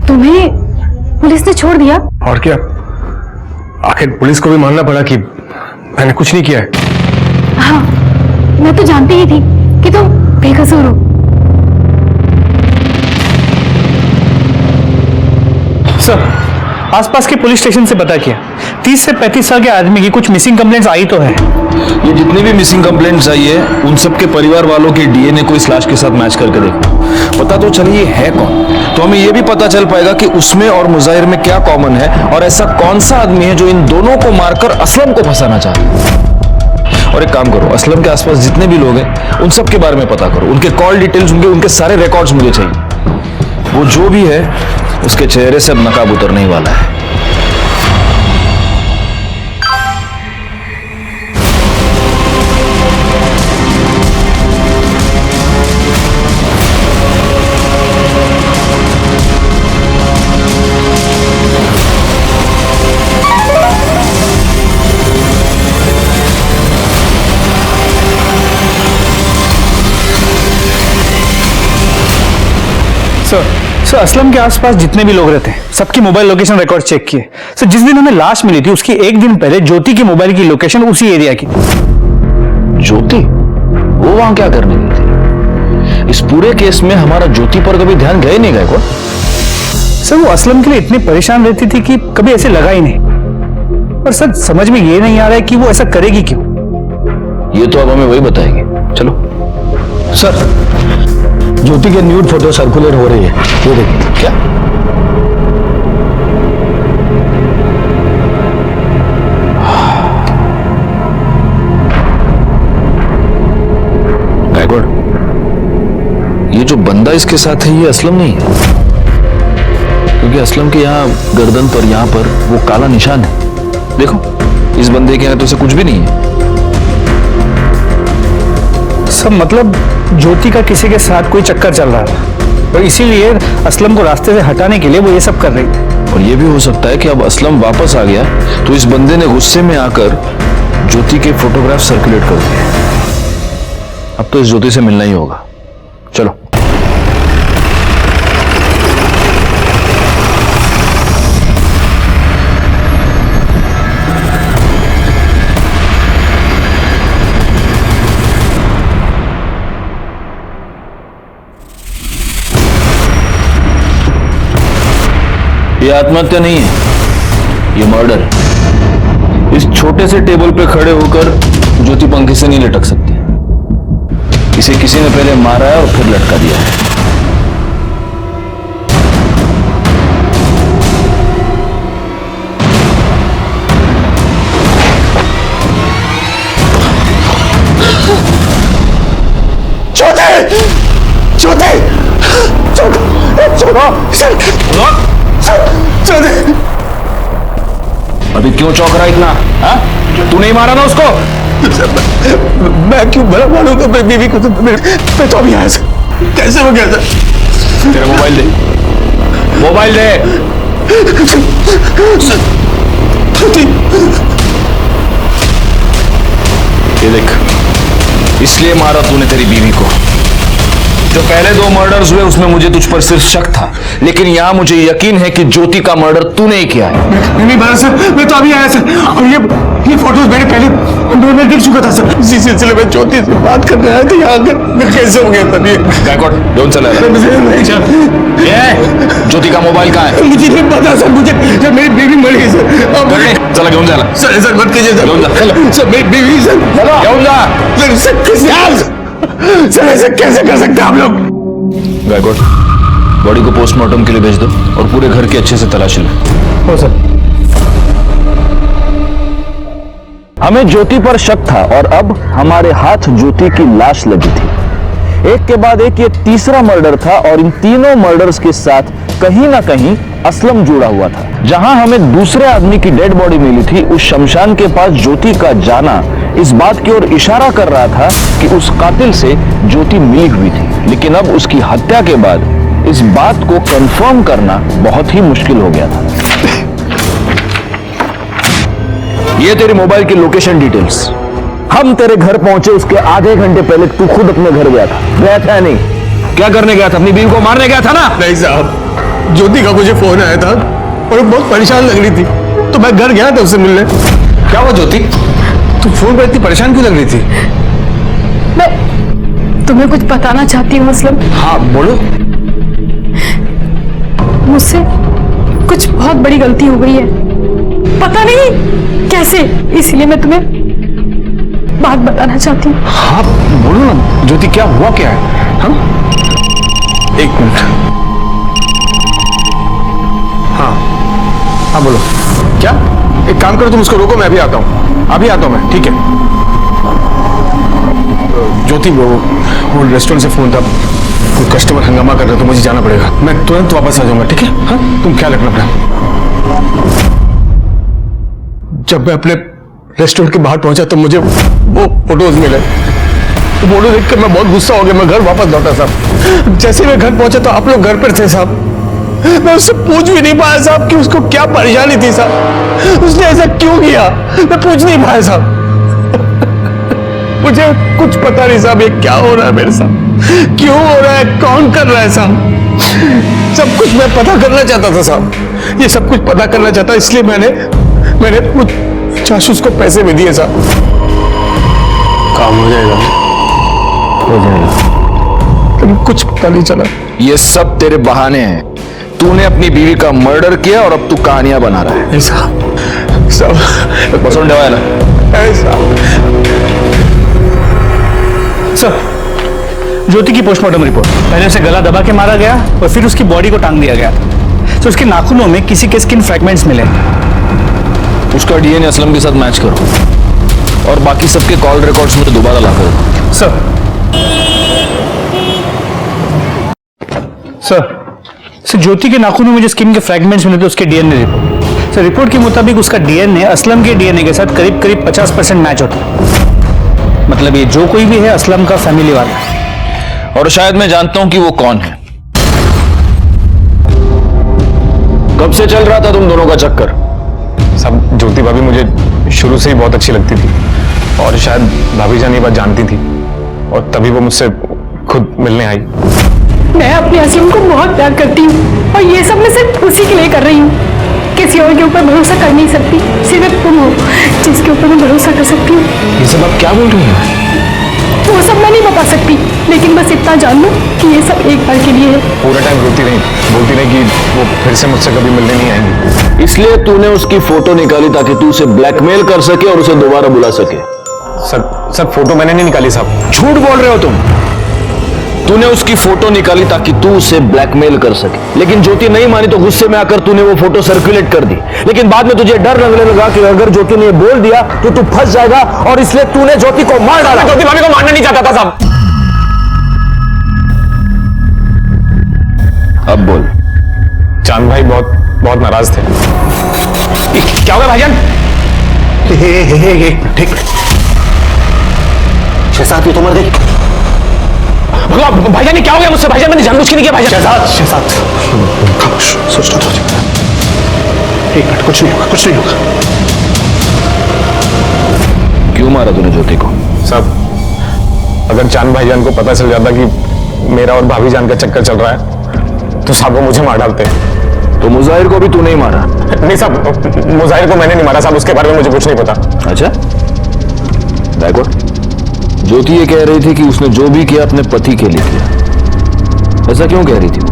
[SPEAKER 2] तुम्हें पुलिस ने छोड़ दिया?
[SPEAKER 4] और क्या, आखिर पुलिस को भी मानना पड़ा कि मैंने कुछ नहीं किया है।
[SPEAKER 2] हाँ, मैं तो जानती ही थी कि तुम बेकसूर हो।
[SPEAKER 8] सर, आसपास के पुलिस स्टेशन से पता किया, 30 से 35 साल के आदमी की कुछ मिसिंग कंप्लेंट्स आई तो है।
[SPEAKER 10] ये जितने भी मिसिंग कंप्लेंट्स आई है उन सबके परिवार वालों के डीएनए को इस लाश के साथ मैच करके देखो, पता तो चले ये है कौन। तो हमें ये भी पता चल पाएगा कि उसमें और मुजाहिर में क्या कॉमन है और ऐसा कौन सा आदमी है जो इन दोनों को मारकर असलम को फंसाना चाहता है। और एक काम करो, असलम के आसपास जितने भी लोग हैं उन सब के बारे में पता करो, उनके कॉल डिटेल्स, उनके सारे रिकॉर्ड्स मुझे चाहिए। वो जो भी है उसके चेहरे से अब नकाब उतरने ही वाला है।
[SPEAKER 8] सर, असलम के आसपास जितने भी लोग रहते हैं सबकी मोबाइल लोकेशन रिकॉर्ड चेक किए। सर, जिस दिन हमें लाश मिली थी उसकी 1 दिन पहले ज्योति की मोबाइल की लोकेशन उसी एरिया की।
[SPEAKER 10] ज्योति? वो वहां क्या करने गई थी? इस पूरे केस में हमारा ज्योति पर कभी ध्यान गया ही नहीं गया।
[SPEAKER 8] सर, वो असलम के लिए इतनी परेशान रहती थी कि कभी ऐसे लगा ही नहीं। पर सर, समझ में ये नहीं आ रहा है कि वो ऐसा करेगी क्यों।
[SPEAKER 10] ये तो अब हमें वही बताएंगे। चलो।
[SPEAKER 4] सर, ज्योति के न्यूड फोटो सर्कुलेट हो रही है, ये देखिए।
[SPEAKER 10] क्या? गायकवाड़, ये जो बंदा इसके साथ है ये असलम नहीं है, क्योंकि असलम के यहाँ गर्दन पर, यहाँ पर वो काला निशान है। देखो, इस बंदे के यहाँ तो उसे कुछ भी नहीं है।
[SPEAKER 8] सब मतलब ज्योति का किसी के साथ कोई चक्कर चल रहा था और इसीलिए असलम को रास्ते से हटाने के लिए वो ये सब कर रही थी।
[SPEAKER 10] और ये भी हो सकता है कि अब असलम वापस आ गया तो इस बंदे ने गुस्से में आकर ज्योति के फोटोग्राफ सर्कुलेट कर दिए। अब तो इस ज्योति से मिलना ही होगा। चलो। ये आत्महत्या नहीं है, ये मर्डर है। इस छोटे से टेबल पे खड़े होकर ज्योति पंखे से नहीं लटक सकती। इसे किसी ने पहले मारा है और फिर लटका दिया है।
[SPEAKER 3] ज्योति
[SPEAKER 1] अभी क्यों चौंक रहा है इतना? हाँ? तू नहीं मारा ना उसको?
[SPEAKER 3] मैं क्यों भला मारूंगा मेरी बीवी को? मैं तो अभी आया सर। कैसे हो गया सर?
[SPEAKER 1] तेरा मोबाइल दे, मोबाइल दे। ये देख, इसलिए मारा तूने तेरी बीवी को। जो पहले 2 मर्डर्स हुए उसमें मुझे तुझ पर सिर्फ शक था, लेकिन यहां मुझे यकीन है कि ज्योति का मर्डर तूने ही किया है।
[SPEAKER 3] नहीं मारा सर, मैं तो अभी आया सर। और ये फोटोज मैंने पहले मैं देख चुका था सर। इसी सिलसिले में ज्योति से बात करने आया था यहाँ आकर। मैं कैसे हो गया तब? ये
[SPEAKER 1] कौन चला रहा है? ज्योति का मोबाइल कहाँ है?
[SPEAKER 3] मुझे नहीं पता सर। मुझे सर मेरी बीवी मर गई सर।
[SPEAKER 1] चला क्यों जा?
[SPEAKER 3] सर मत कीजिए सर। सर मेरी बीवी सर
[SPEAKER 1] क्यों जा?
[SPEAKER 3] सर ऐसे कैसे कर सकते हैं आप लोग?
[SPEAKER 1] गायकवाड़, बॉडी को पोस्टमार्टम के लिए भेज दो और पूरे घर की अच्छे से तलाशी लो।
[SPEAKER 3] हो सर।
[SPEAKER 4] हमें ज्योति पर शक था और अब हमारे हाथ ज्योति की लाश लगी थी। एक के बाद एक ये तीसरा मर्डर था और इन तीनों मर्डर्स के साथ कहीं ना कहीं असलम जुड़ा हुआ था। जहां हमें दूसरे आदमी की डेड बॉडी मिली थी, उस शमशान के पास ज्योति का जाना इस बात की ओर इशारा कर रहा था कि उस कातिल से ज्योति मिली हुई थी। लेकिन अब उसकी हत्या के बाद इस बात को कंफर्म करना बहुत ही मुश्किल हो गया था। ये तेरे मोबाइल की लोकेशन डिटेल्स। हम तेरे घर पहुंचे उसके आधे घंटे पहले तू खुद अपने घर गया था या नहीं? क्या करने गया था? अपनी बीवी को मारने गया था ना?
[SPEAKER 3] नहीं साहब, ज्योति का मुझे फोन आया था और वो बहुत परेशान लग रही थी, तो मैं घर गया था उससे मिलने।
[SPEAKER 6] क्या हुआ ज्योति? तू फोन पर इतनी परेशान क्यों लग रही थी?
[SPEAKER 2] मैं तुम्हें कुछ बताना चाहती हूँ असलम।
[SPEAKER 6] हाँ बोलो।
[SPEAKER 2] मुझसे कुछ बहुत बड़ी गलती हो गई है, पता नहीं कैसे, इसलिए मैं तुम्हें बात बताना चाहती हूँ।
[SPEAKER 6] हाँ बोलो ना ज्योति, क्या हुआ क्या है? हाँ 1 मिनट। हाँ बोलो। क्या? एक काम करो, तुम उसको रोको, मैं अभी आता हूँ। अभी आता हूँ मैं, ठीक है? ज्योति वो रेस्टोरेंट से फोन था, कोई कस्टमर हंगामा कर रहे, तो मुझे जाना पड़ेगा। मैं तुरंत वापस आ जाऊंगा, ठीक है? हाँ तुम ख्याल रखना अपना। जब मैं अपने रेस्टोरेंट के बाहर पहुंचा तो मुझे वो फोटोज मिले। तो फोटो देख कर मैं बहुत गुस्सा हो गया। मैं घर वापस लौटा साहब। जैसे मैं घर पहुंचा तो आप लोग घर पर थे साहब। मैं उससे पूछ भी नहीं पाया साहब कि उसको क्या परेशानी थी साहब, उसने ऐसा क्यों किया। मैं पूछ नहीं पाया साहब। मुझे कुछ पता नहीं साहब ये क्या हो रहा है मेरे साथ, क्यों हो रहा है, कौन कर रहा है साहब। सब कुछ मैं पता करना चाहता था साहब, ये सब कुछ पता करना चाहता, इसलिए मैंने कुछ जासूस को पैसे भी दिए साहब। काम हो जाएगा, लेकिन कुछ पता नहीं चला।
[SPEAKER 1] ये सब तेरे बहाने हैं। तूने अपनी बीवी का मर्डर किया और अब तू कहानियां बना रहा है।
[SPEAKER 3] सब
[SPEAKER 8] सर, ज्योति की पोस्टमार्टम रिपोर्ट। पहले उसे गला दबा के मारा गया और फिर उसकी बॉडी को टांग दिया गया। तो उसके नाखूनों में किसी के स्किन फ्रैगमेंट्स मिले।
[SPEAKER 1] उसका डीएनए असलम के साथ मैच करो और बाकी सबके कॉल रिकॉर्ड्स में दोबारा ला करो।
[SPEAKER 8] सर, ज्योति के नाखूनों में जो स्किन के फ्रैगमेंट्स मिले थे उसके डीएनए रिपोर्ट। सर, रिपोर्ट के मुताबिक उसका डीएनए असलम के डीएनए के साथ करीब 50% मैच होता है। मतलब ये जो कोई भी है असलम का फैमिली वाला है।
[SPEAKER 1] और शायद मैं जानता हूं कि वो कौन है। कब से चल रहा था तुम दोनों का चक्कर?
[SPEAKER 6] सब ज्योति भाभी मुझे शुरू से ही बहुत अच्छी लगती थी और शायद भाभी जान ये बात जानती थी और तभी वो मुझसे खुद मिलने आई।
[SPEAKER 2] मैं अपने असलम को बहुत प्यार करती हूँ और ये सब मैं सिर्फ उसी के लिए कर रही हूँ। किसी और के ऊपर भरोसा कर नहीं सकती, सिर्फ तुम हो जिसके ऊपर मैं भरोसा कर सकती हूँ।
[SPEAKER 6] ये सब आप क्या बोल रही हैं?
[SPEAKER 2] वो सब मैं नहीं बता सकती, लेकिन बस इतना जान लो कि ये सब एक बार के लिए है।
[SPEAKER 6] पूरा टाइम रोती रही, बोलती रही कि वो फिर से मुझसे कभी मिलने नहीं आएंगी।
[SPEAKER 4] इसलिए तूने उसकी फोटो निकाली ताकि तू उसे ब्लैकमेल कर सके और उसे दोबारा बुला सके।
[SPEAKER 6] सर फोटो मैंने नहीं निकाली साहब।
[SPEAKER 4] झूठ बोल रहे हो तुम। तूने उसकी फोटो निकाली ताकि तू उसे ब्लैकमेल कर सके, लेकिन ज्योति नहीं मानी तो गुस्से में आकर तूने वो फोटो सर्कुलेट कर दी। लेकिन बाद में तुझे डर लगने लगा कि अगर ज्योति ने बोल दिया तो तू फंस जाएगा और इसलिए तूने ज्योति को मार डाला।
[SPEAKER 6] ज्योति भाभी को मारना नहीं चाहता था साहब।
[SPEAKER 1] अब बोल।
[SPEAKER 6] चांद भाई बहुत बहुत नाराज थे। क्या होगा भाईजान?
[SPEAKER 4] ठीक। शहजाद की उम्र देख।
[SPEAKER 6] भाईजान क्या हो गया मुझसे? भाईजान मैंने जानबूझ के नहीं किया भाईजान।
[SPEAKER 4] शहजाद खामोश, सोच लो। एक मिनट, कुछ नहीं होगा।
[SPEAKER 1] क्यों मारा तूने ज्योति को?
[SPEAKER 6] साहब अगर चांद भाईजान को पता चल जाता कि मेरा और भाभी जान का चक्कर चल रहा है तो साहब वो मुझे मार डालते।
[SPEAKER 1] तो मुजाहिर को भी तू नहीं मारा?
[SPEAKER 6] नहीं साहब, मुजाहिर को मैंने नहीं मारा साहब, उसके बारे में मुझे कुछ नहीं पता।
[SPEAKER 1] अच्छा, देखो ज्योति ये कह रही थी कि उसने जो भी किया अपने पति के लिए किया। ऐसा क्यों कह रही थी वो?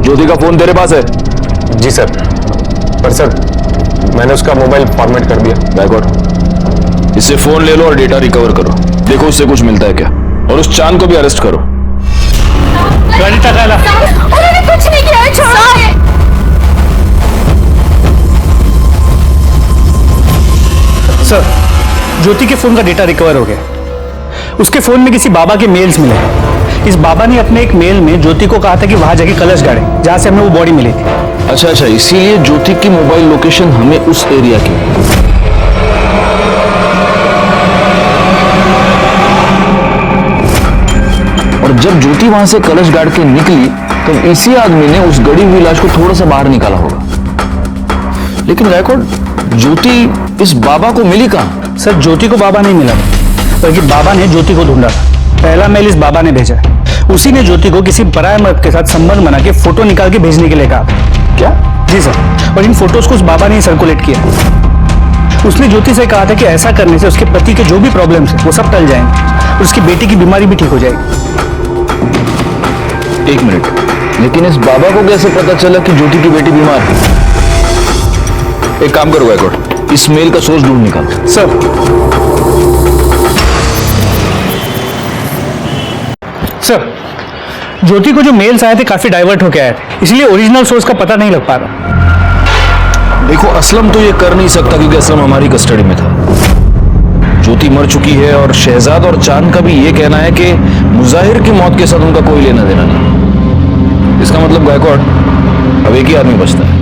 [SPEAKER 1] ज्योति का फोन तेरे पास है?
[SPEAKER 6] जी सर, पर सर मैंने उसका मोबाइल फॉर्मेट कर दिया।
[SPEAKER 1] बैकवर्ड, इससे फोन ले लो और डेटा रिकवर करो, देखो उससे कुछ मिलता है क्या, और उस चांद को भी अरेस्ट करो।
[SPEAKER 2] उन्होंने कुछ नहीं किया है, छोड़ो।
[SPEAKER 8] सर, ज्योति के फोन का डेटा रिकवर हो गया। उसके फोन में किसी बाबा के मेल्स मिले। इस बाबा ने अपने एक मेल में ज्योति को कहा था कि वहां जाके कलश गाड़े जहां से हमें वो बॉडी मिली थी।
[SPEAKER 1] अच्छा, इसीलिए ज्योति की मोबाइल लोकेशन हमें उस एरिया की। और जब ज्योति वहां से कलश गाड़ के निकली तो इसी आदमी ने उस गड़ी हुई लाश को थोड़ा सा बाहर निकाला होगा। लेकिन गायकवाड़, ज्योति इस बाबा को मिली कहां?
[SPEAKER 8] सर, ज्योति को बाबा नहीं मिला, बल्कि बाबा ने ज्योति को ढूंढा। पहला मेल इस बाबा ने भेजा। उसी ने ज्योति को किसी पराये मर्द के साथ संबंध बना के फोटो निकाल के भेजने के लिए कहा।
[SPEAKER 1] क्या?
[SPEAKER 8] जी सर, और इन फोटोज को उस बाबा ने सर्कुलेट किया। उसने ज्योति से कहा था कि ऐसा करने से उसके पति के जो भी प्रॉब्लम्स हैं वो सब टल जाएंगे और उसकी बेटी की बीमारी भी ठीक हो जाएगी।
[SPEAKER 1] एक मिनट, लेकिन इस बाबा को कैसे पता चला कि ज्योति की बेटी बीमार है? एक काम करो गायकवाड़, इस मेल का सोर्स ढूंढ निकालो।
[SPEAKER 8] सर, ज्योति को जो मेल्स आए थे काफी डाइवर्ट होके आए थे, इसलिए ओरिजिनल सोर्स का पता नहीं लग पा रहा।
[SPEAKER 1] देखो, असलम तो ये कर नहीं सकता क्योंकि असलम हमारी कस्टडी में था। ज्योति मर चुकी है और शहजाद और चांद का भी ये कहना है कि मुजाहिर की मौत के साथ उनका कोई लेना देना नहीं। इसका मतलब गायकवाड़, अब एक ही आदमी बचता है।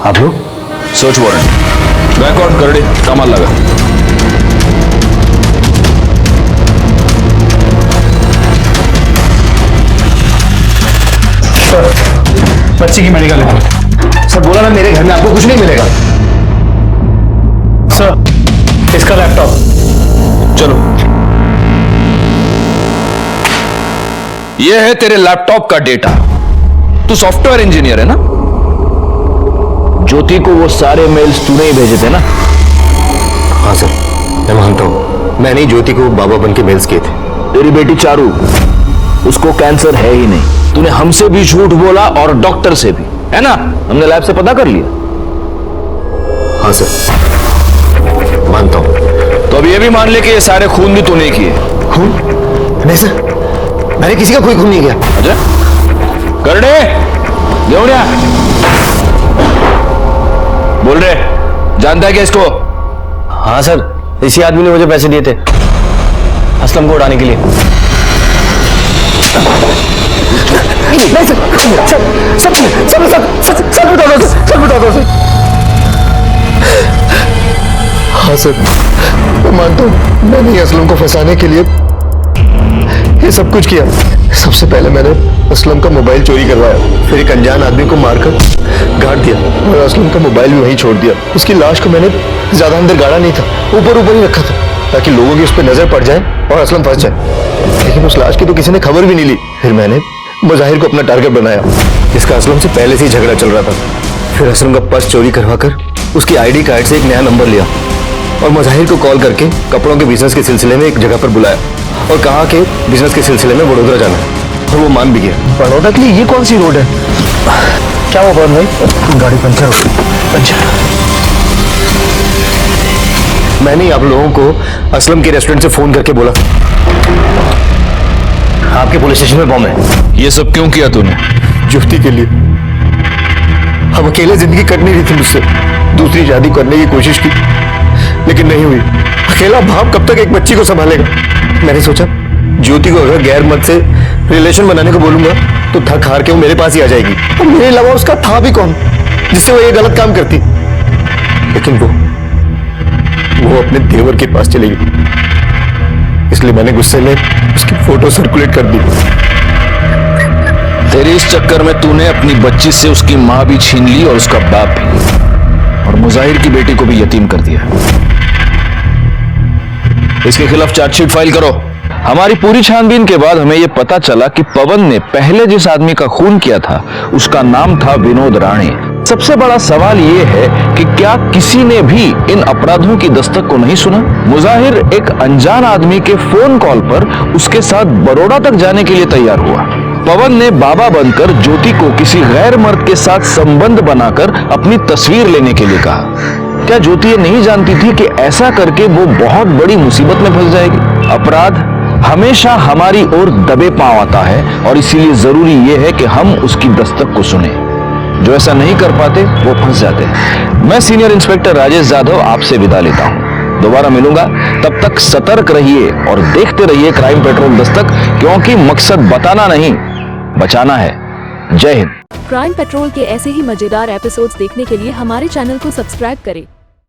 [SPEAKER 4] आप लोग?
[SPEAKER 1] Search warrant. गायकवाड़, करड़े, कमाल लगा।
[SPEAKER 8] बच्ची की मेडिकल रिपोर्ट।
[SPEAKER 4] सर बोला ना मेरे घर में आपको कुछ नहीं मिलेगा।
[SPEAKER 8] सर, इसका लैपटॉप।
[SPEAKER 1] चलो, यह है तेरे लैपटॉप का डेटा। तू सॉफ्टवेयर इंजीनियर है ना? ज्योति को वो सारे मेल्स तूने ही भेजे थे ना?
[SPEAKER 4] हाँ सर, मैं मानता हूं, मैंने ही ज्योति को बाबा बन के मेल्स किए थे।
[SPEAKER 1] तेरी बेटी चारू, उसको कैंसर है ही नहीं। तूने हमसे भी झूठ बोला और डॉक्टर से भी, है ना? हमने लैब से पता कर लिया।
[SPEAKER 4] हाँ सर, मानता हूं।
[SPEAKER 1] तो अब ये भी मान ले कि ये सारे खून भी तूने किए।
[SPEAKER 4] खून? नहीं सर, मैंने किसी का कोई खून नहीं किया।
[SPEAKER 1] अच्छा, करड़े, देवड़िया, बोल रहे, जानता है क्या इसको?
[SPEAKER 4] हाँ सर, इसी आदमी ने मुझे पैसे दिए थे असलम को उड़ाने के लिए। नहीं सर, सर बता दो। हाँ सर, मैं मानता हूँ मैंने असलम को फंसाने के लिए ये सब कुछ किया। सबसे पहले मैंने असलम का मोबाइल चोरी करवाया, फिर एक अनजान आदमी को मारकर गाड़ दिया और असलम का मोबाइल भी वहीं छोड़ दिया। उसकी लाश को मैंने ज्यादा अंदर गाड़ा नहीं था, ऊपर ही रखा था ताकि लोगों की उस पर नजर पड़ जाए और असलम फंस जाए। लेकिन उस लाश की तो किसी ने खबर भी नहीं ली। फिर मैंने मुजाहिर को अपना टारगेट बनाया, जिसका असलम से पहले से ही झगड़ा चल रहा था। फिर असलम का पर्स चोरी करवाकर उसकी आईडी कार्ड से एक नया नंबर लिया और मुजाहिर को कॉल करके कपड़ों के बिजनेस के सिलसिले में एक जगह पर बुलाया और कहा कि बिजनेस के सिलसिले में वडोदरा जाना है, और वो मान भी गया। बड़ौदा के लिए ये कौन सी रोड है? क्या हुआ पवन भाई? गाड़ी पंचर हो गई। पंचर? मैंने आप लोगों को असलम के रेस्टोरेंट से फोन करके बोला आपके पुलिस स्टेशन में बॉम्ब है।
[SPEAKER 1] ये सब क्यों किया तूने?
[SPEAKER 4] ज्योति के लिए।
[SPEAKER 6] अब अकेले जिंदगी कट नहीं रही थी मुझसे। दूसरी शादी करने की कोशिश की लेकिन नहीं हुई। अकेला बाप कब तक एक बच्ची को संभालेगा? मैंने सोचा ज्योति को अगर गैर मर्द से रिलेशन बनाने को बोलूंगा तो थक हार के वो मेरे पास ही आ जाएगी। और मेरे अलावा उसका था भी कौन जिससे वो ये गलत काम करती? लेकिन वो अपने देवर के पास चली गई। इसलिए मैंने गुस्से में उसकी फोटो सर्कुलेट कर दी।
[SPEAKER 10] तेरे इस चक्कर में तूने अपनी बच्ची से उसकी मां भी छीन ली और उसका बाप भी, और मुजाहिर की बेटी को भी यतीम कर दिया। इसके खिलाफ चार्जशीट फाइल करो। हमारी पूरी छानबीन के बाद हमें यह पता चला कि पवन ने पहले जिस आदमी का खून किया था उसका नाम था विनोद राणे। सबसे बड़ा सवाल यह है कि क्या किसी ने भी इन अपराधों की दस्तक को नहीं सुना? मुजाहिर एक अनजान आदमी के फोन कॉल पर उसके साथ बड़ौदा तक जाने के लिए तैयार हुआ। पवन ने बाबा बनकर ज्योति को किसी गैर मर्द के साथ संबंध बनाकर अपनी तस्वीर लेने के लिए कहा। क्या ज्योति ये नहीं जानती थी कि ऐसा करके वो बहुत बड़ी मुसीबत में फंस जाएगी? अपराध हमेशा हमारी ओर दबे पांव आता है और इसीलिए जरूरी यह है कि हम उसकी दस्तक को सुने। जो ऐसा नहीं कर पाते वो फंस जाते हैं। मैं सीनियर इंस्पेक्टर राजेश यादव आपसे विदा लेता हूं। दोबारा मिलूंगा, तब तक सतर्क रहिए और देखते रहिए क्राइम पेट्रोल दस्तक, क्योंकि मकसद बताना नहीं बचाना है। जय हिंद।
[SPEAKER 14] क्राइम पेट्रोल के ऐसे ही मजेदार एपिसोड्स देखने के लिए हमारे चैनल को सब्सक्राइब करें